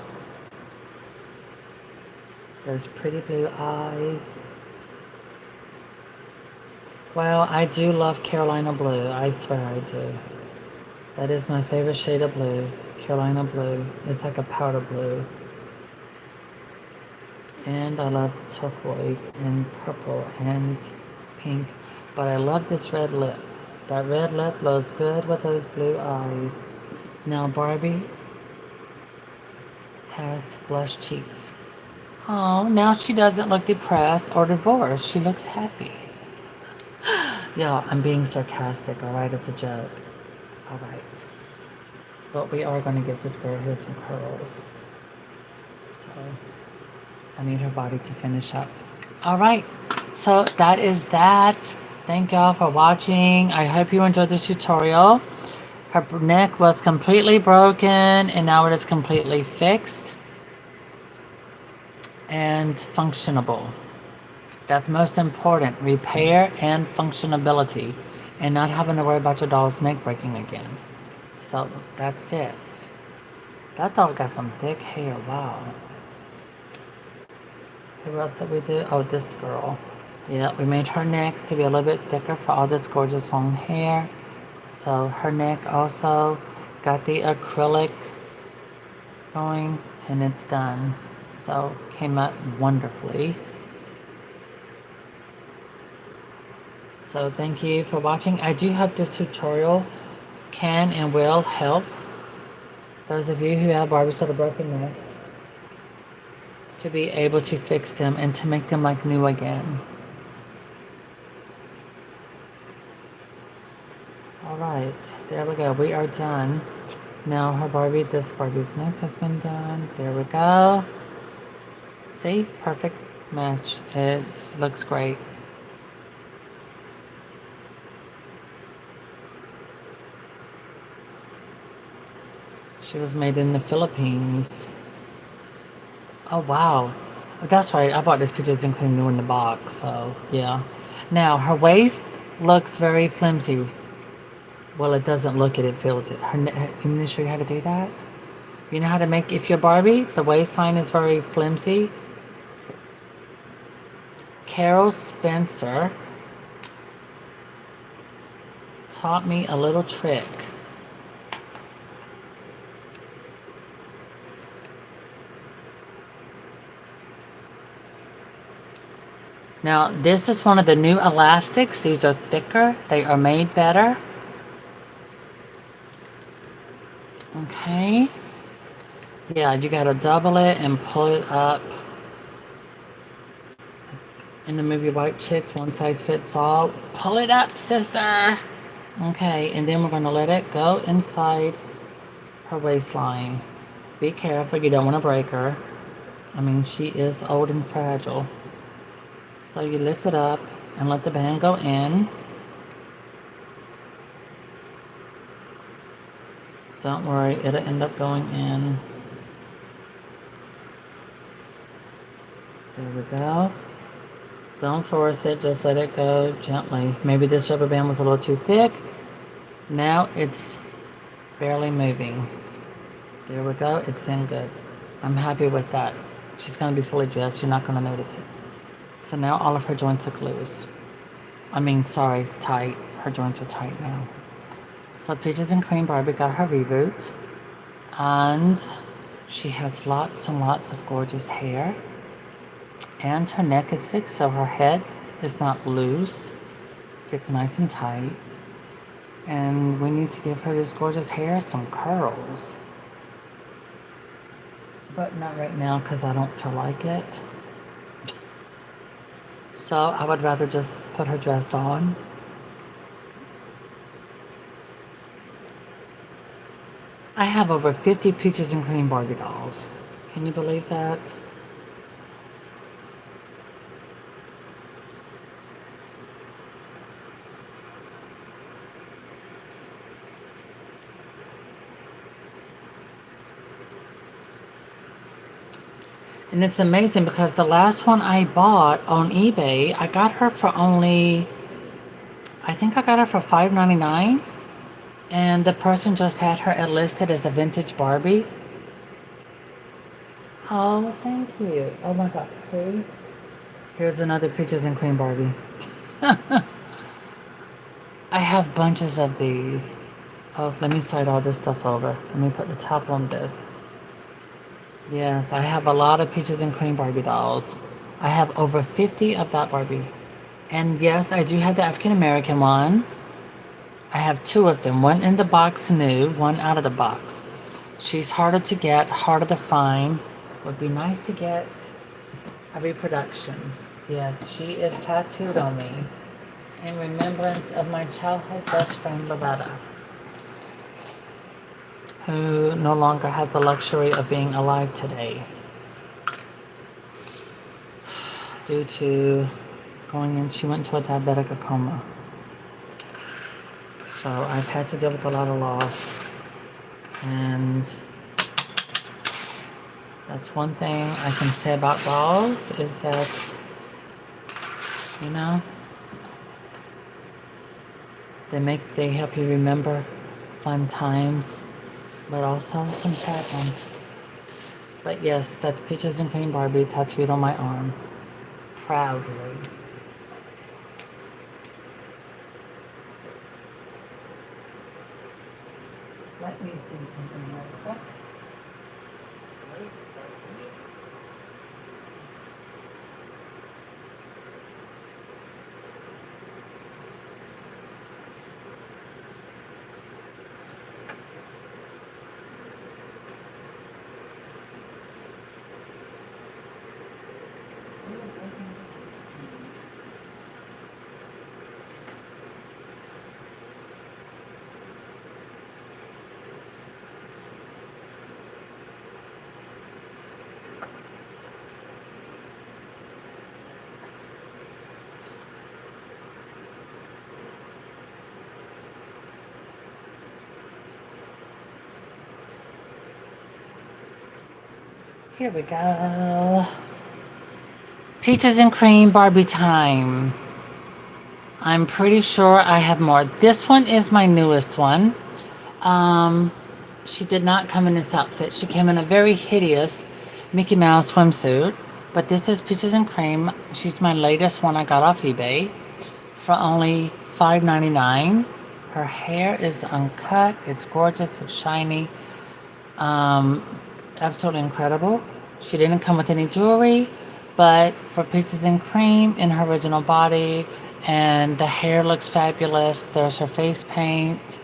Those pretty blue eyes. Well, I do love Carolina blue. I swear I do. That is my favorite shade of blue. Carolina blue. It's like a powder blue. And I love turquoise and purple and pink. But I love this red lip. That red lip looks good with those blue eyes. Now Barbie has blush cheeks. Oh, now she doesn't look depressed or divorced. She looks happy. Yeah, I'm being sarcastic, alright? It's a joke. Alright. But we are going to give this girl here some curls. So, I need her body to finish up. Alright, so that is that. Thank y'all for watching. I hope you enjoyed this tutorial. Her neck was completely broken and now it is completely fixed and functionable. That's most important, repair and functionability, and not having to worry about your doll's neck breaking again. So that's it. That dog got some thick hair, wow. Who else did we do? Oh, this girl. Yeah, we made her neck to be a little bit thicker for all this gorgeous long hair. So her neck also got the acrylic going and it's done. So came out wonderfully. So thank you for watching. I do hope this tutorial can and will help those of you who have Barbies that are broken necks to be able to fix them and to make them like new again. Alright, there we go. We are done. Now her Barbie, this Barbie's neck has been done. There we go. See? Perfect match. It looks great. She was made in the Philippines. Oh, wow. That's right. I bought this picture. It's including new in the box. So, yeah. Now, her waist looks very flimsy. Well, it doesn't look it. It feels it. Let me show you how to do that. You know how to make, if you're Barbie, the waistline is very flimsy. Carol Spencer taught me a little trick. Now, this is one of the new elastics. These are thicker. They are made better. Okay. Yeah, you gotta double it and pull it up In the movie White Chicks, one size fits all. Pull it up, sister. Okay, and then we're going to let it go inside her waistline. Be careful, you don't want to break her. I mean, she is old and fragile. So you lift it up and let the band go in. Don't worry, it'll end up going in. There we go. Don't force it, just let it go gently. Maybe this rubber band was a little too thick. Now it's barely moving. There we go, it's in good. I'm happy with that. She's gonna be fully dressed, you're not gonna notice it. So now all of her joints are loose. I mean, sorry, tight. Her joints are tight now. So Peaches and Cream Barbie got her reboot. And she has lots and lots of gorgeous hair. And her neck is fixed, so her head is not loose. Fits nice and tight. And we need to give her this gorgeous hair some curls. But not right now because I don't feel like it. So I would rather just put her dress on. I have over 50 Peaches and Cream Barbie dolls. Can you believe that? And it's amazing because the last one I bought on eBay, I got her for only, I think I got her for $5.99. And the person just had her listed as a vintage Barbie. Oh, thank you. Oh my God, see? Here's another Peaches and Cream Barbie. I have bunches of these. Oh, let me slide all this stuff over. Let me put the top on this. Yes, I have a lot of Peaches and Cream Barbie dolls. I have over 50 of that Barbie. And yes, I do have the African American one. I have two of them. One in the box new, one out of the box. She's harder to get, harder to find. Would be nice to get a reproduction. Yes, she is tattooed on me in remembrance of my childhood best friend, Loretta, who no longer has the luxury of being alive today due to she went into a diabetic coma. So I've had to deal with a lot of loss. And that's one thing I can say about dolls is that, you know, they help you remember fun times, but also some sad ones. But yes, that's Peaches and Cream Barbie tattooed on my arm. Proudly. Let me see something real quick. Wait. Here we go. Peaches and Cream Barbie time. I'm pretty sure I have more. This one is my newest one. She did not come in this outfit. She came in a very hideous Mickey Mouse swimsuit. But this is Peaches and Cream. She's my latest one I got off eBay for only $5.99. Her hair is uncut. It's gorgeous. It's shiny. Absolutely incredible. She didn't come with any jewelry, but for Peaches and Cream in her original body, and the hair looks fabulous. There's her face paint.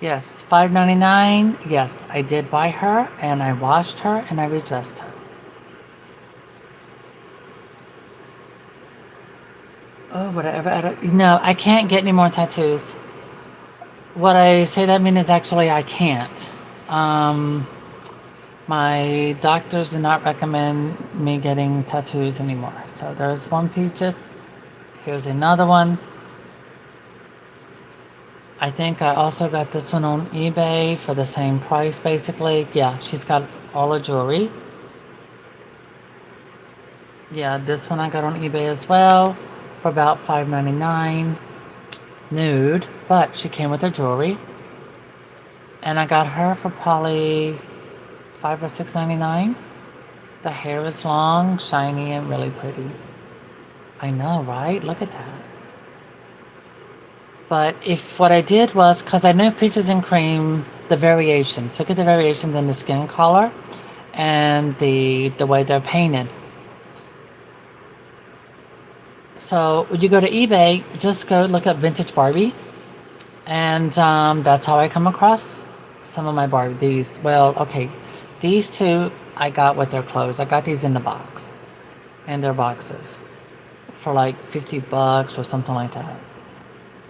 Yes, $5.99. Yes, I did buy her, and I washed her, and I redressed her. Oh, whatever. No, I can't get any more tattoos. What I say that mean is actually I can't. Um, my doctors do not recommend me getting tattoos anymore. So there's one peaches. Here's another one. I think I also got this one on eBay for the same price, basically. Yeah, she's got all her jewelry. Yeah, this one I got on eBay as well for about $5.99. Nude, but she came with her jewelry. And I got her for probably $5 or $6.99. The hair is long, shiny, and really pretty. I know, right? Look at that. But if what I did was, because I know Peaches and Cream, the variations. Look at the variations in the skin color and the way they're painted. So when you go to eBay, just go look up vintage Barbie, and that's how I come across some of my Barbie. These, well, okay, these two I got with their clothes. I got these in the box, in their boxes, for like $50 or something like that.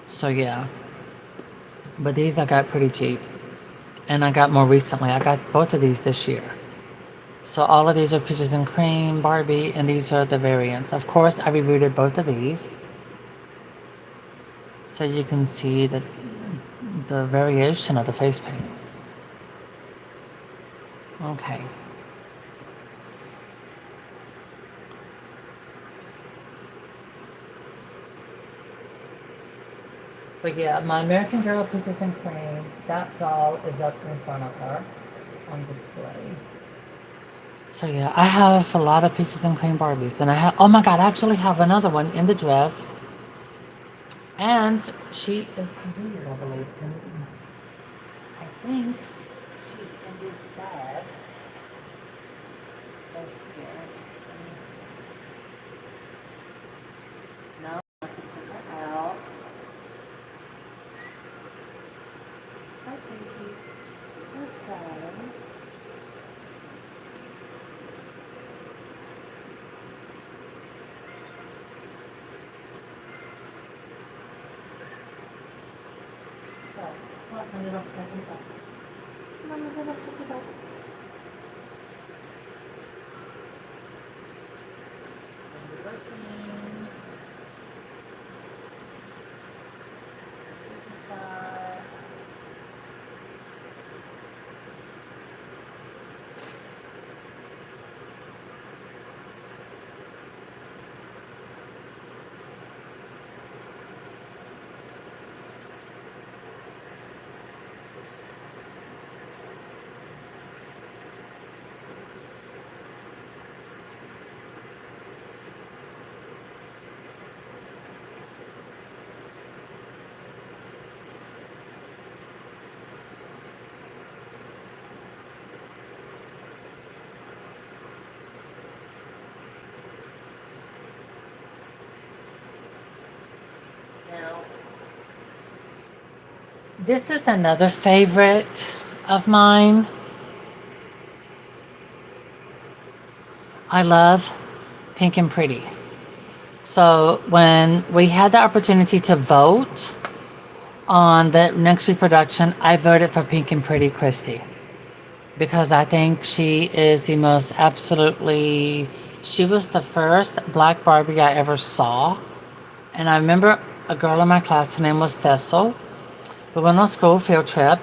So yeah, but these I got pretty cheap, and I got more recently. I got both of these this year. So all of these are Peaches and Cream Barbie, and these are the variants. Of course, I reviewed both of these, so you can see that the variation of the face paint. Okay. But yeah, my American Girl Peaches and Cream, that doll is up in front of her on display. So yeah, I have a lot of Peaches and Cream Barbies, and I have, oh my god, I actually have another one in the dress, and she is here, I believe. And I think she's in this bag right here. No, let's check her out. Hi, baby. Good darling. What my little fluffy butt. My little fluffy butt. Working. Superstar. Now, this is another favorite of mine. I love Pink and Pretty. So when we had the opportunity to vote on the next reproduction, I voted for Pink and Pretty Christie because I think she is the most absolutely. She was the first Black Barbie I ever saw, and I remember a girl in my class. Her name was Cecil. We went on a school field trip,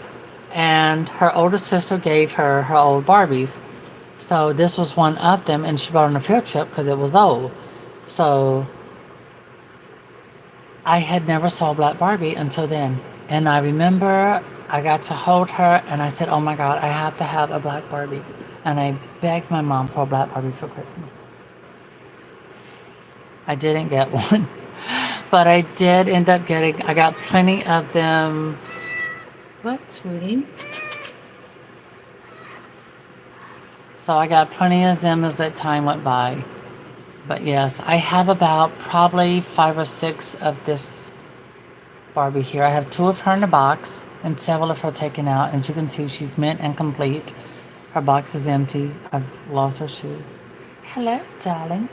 and her older sister gave her her old Barbies. So this was one of them, and she brought on a field trip because it was old. So I had never saw Black Barbie until then. And I remember I got to hold her, and I said, oh my God, I have to have a Black Barbie. And I begged my mom for a Black Barbie for Christmas. I didn't get one, but I did end up getting, I got plenty of them. What, sweetie? So I got plenty of them as that time went by. But yes, I have about probably 5 or 6 of this Barbie here. I have 2 of her in the box and several of her taken out. And as you can see, she's mint and complete. Her box is empty. I've lost her shoes. Hello, darling.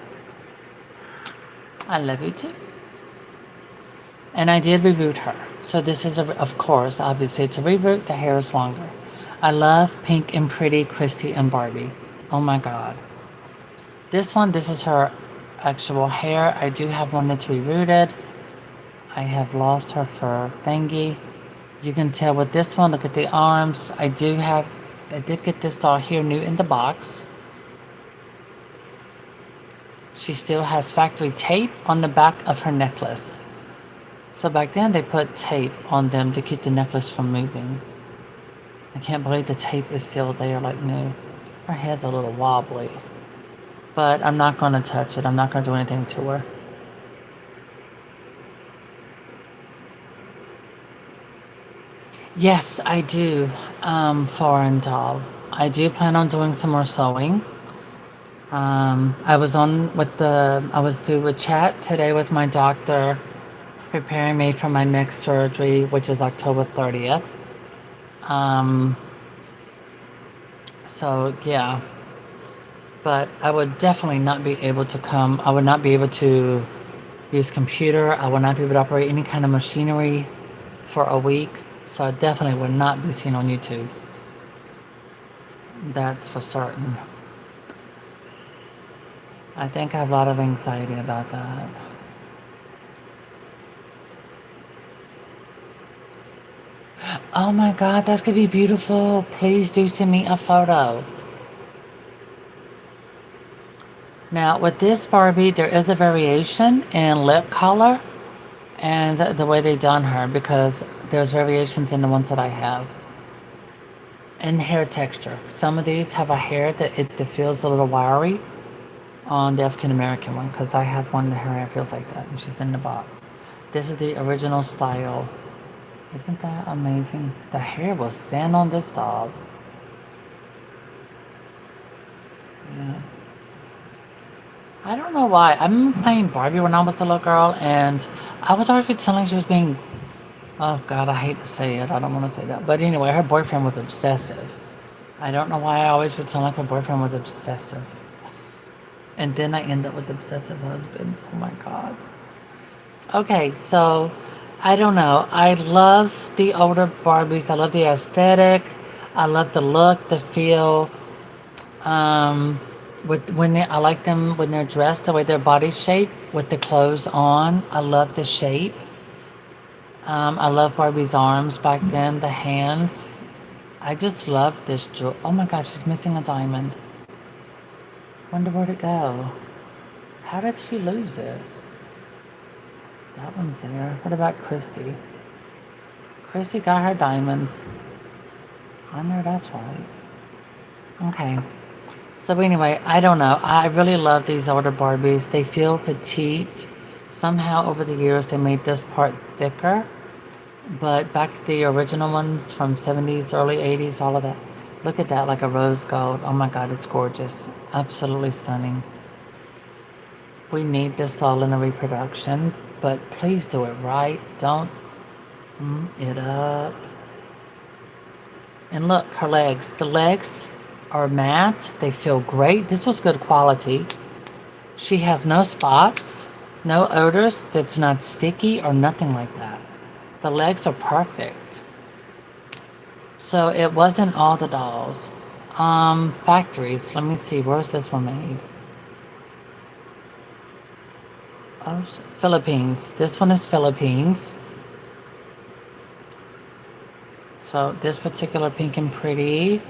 I love you too. And I did reroot her. So this is, of course, obviously it's a reroot. The hair is longer. I love Pink and Pretty, Christy, and Barbie. Oh my God. This one, this is her actual hair. I do have one that's rerooted. I have lost her fur thingy. You can tell with this one, look at the arms. I did get this doll here new in the box. She still has factory tape on the back of her necklace. So back then they put tape on them to keep the necklace from moving. I can't believe the tape is still there like new. Her head's a little wobbly. But I'm not going to touch it. I'm not going to do anything to her. Yes, I do. Foreign doll. I do plan on doing some more sewing. I was due a chat today with my doctor, preparing me for my next surgery, which is October 30th. Um, so yeah, but I would definitely not be able to come. I would not be able to use computer. I would not be able to operate any kind of machinery for a week. So I definitely would not be seen on YouTube. That's for certain. I think I have a lot of anxiety about that. Oh my God, that's gonna be beautiful. Please do send me a photo. Now, with this Barbie, there is a variation in lip color and the way they done her, because there's variations in the ones that I have. And hair texture. Some of these have a hair that feels a little wiry on the African American one, because I have one that her hair feels like that, and she's in the box. This is the original style. Isn't that amazing? The hair will stand on this dog. Yeah. I don't know why. I remember playing Barbie when I was a little girl, and I was always telling she was being. Oh God, I hate to say it. I don't want to say that. But anyway, her boyfriend was obsessive. I don't know why I always would sound like her boyfriend was obsessive. And then I end up with obsessive husbands. Oh my God. Okay, so I don't know. I love the older Barbies. I love the aesthetic. I love the look, the feel. Um, I like them when they're dressed, the way their body shape with the clothes on. I love the shape. I love Barbie's arms back then, the hands. I just love this jewel. Oh my gosh, she's missing a diamond. Wonder where'd it go? How did she lose it? That one's there. What about Christy? Christy got her diamonds. I know that's right. Okay. So anyway, I don't know. I really love these older Barbies. They feel petite. Somehow over the years they made this part thicker. But back the original ones from 70s, early 80s, all of that. Look at that, like a rose gold. Oh my God, it's gorgeous. Absolutely stunning. We need this all in a reproduction, but please do it right. Don't it up. And look, her legs. The legs are matte. They feel great. This was good quality. She has no spots, no odors. That's not sticky or nothing like that. The legs are perfect. So it wasn't all the dolls. Factories. Let me see. Where's this one made? Oh, Philippines. This one is Philippines. So this particular Pink and Pretty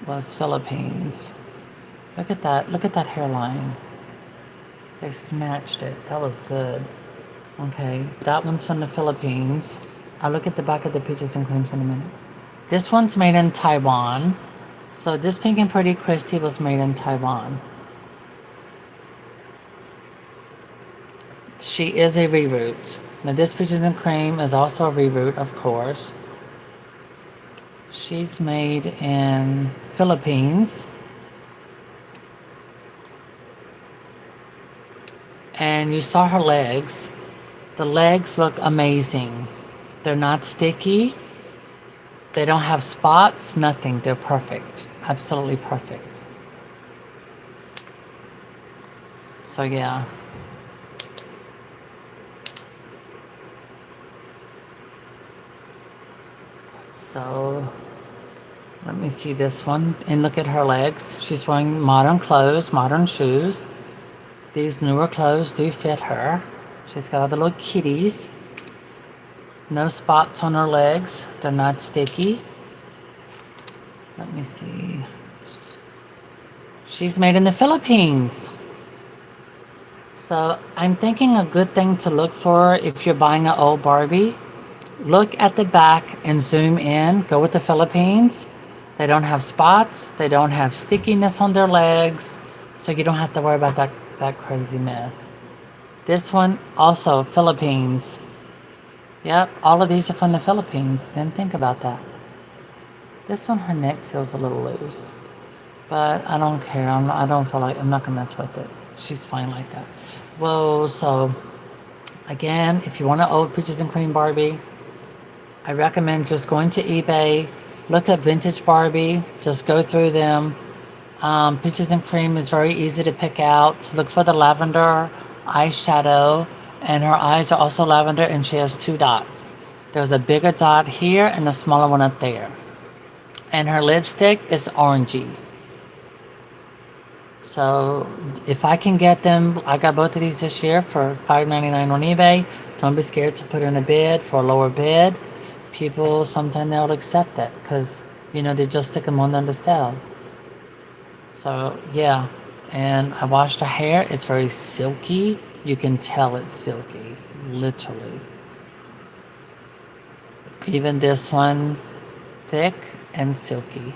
was Philippines. Look at that. Look at that hairline. They snatched it. That was good. Okay, that one's from the Philippines. I'll look at the back of the peaches and creams in a minute. This one's made in Taiwan. So this Pink and Pretty Christy was made in Taiwan. She is a reroot. Now this peaches and cream is also a reroot, of course. She's made in Philippines. And you saw her legs. The legs look amazing. They're not sticky. They don't have spots, nothing. They're perfect. Absolutely perfect. So yeah. So let me see this one and look at her legs. She's wearing modern clothes, modern shoes. These newer clothes do fit her. She's got all the little kitties. No spots on her legs. They're not sticky. Let me see. She's made in the Philippines. So I'm thinking a good thing to look for if you're buying an old Barbie. Look at the back and zoom in. Go with the Philippines. They don't have spots. They don't have stickiness on their legs. So you don't have to worry about that crazy mess. This one also Philippines. Yep, all of these are from the Philippines. Didn't think about that. This one, her neck feels a little loose. But I don't care. I don't feel like I'm not gonna mess with it. She's fine like that. Whoa, so again, if you want an old Peaches and Cream Barbie, I recommend just going to eBay, look up vintage Barbie, just go through them. Peaches and Cream is very easy to pick out. Look for the lavender eyeshadow, and her eyes are also lavender, and she has 2 dots. There's a bigger dot here and a smaller one up there. And her lipstick is orangey. So if I can get them, I got both of these this year for $5.99 on eBay. Don't be scared to put in a bid for a lower bid. People, sometimes they'll accept it because, you know, they just stick them on them to sell. So yeah, and I washed her hair. It's very silky. You can tell it's silky, literally. Even this one, thick and silky.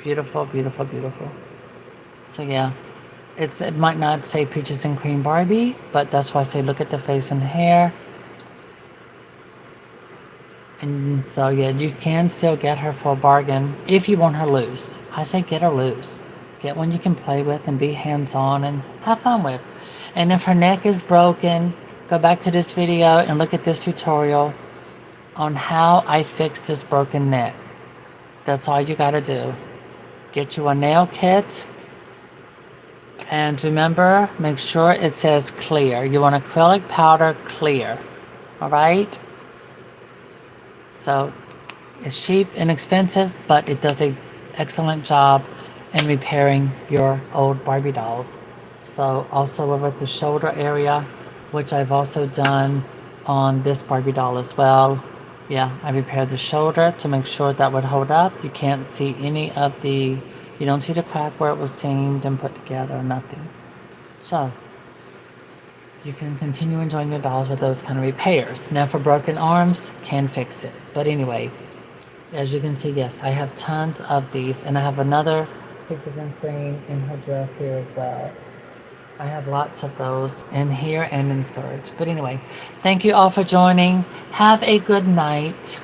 Beautiful, beautiful, beautiful. So yeah, it might not say Peaches and Cream Barbie, but that's why I say look at the face and the hair. And so yeah, you can still get her for a bargain if you want her loose. I say get her loose. Get one you can play with and be hands-on and have fun with. And if her neck is broken, go back to this video and look at this tutorial on how I fixed this broken neck. That's all you gotta do. Get you a nail kit. And remember, make sure it says clear. You want acrylic powder clear. Alright? So it's cheap and expensive, but it does an excellent job in repairing your old Barbie dolls. So also over at the shoulder area, which I've also done on this Barbie doll as well. Yeah, I repaired the shoulder to make sure that would hold up. You can't see any of the, you don't see the crack where it was seamed and put together or nothing. So you can continue enjoying your dolls with those kind of repairs. Now for broken arms, can fix it. But anyway, as you can see, yes, I have tons of these, and I have another Peaches and Cream in her dress here as well. I have lots of those in here and in storage. But anyway, thank you all for joining. Have a good night.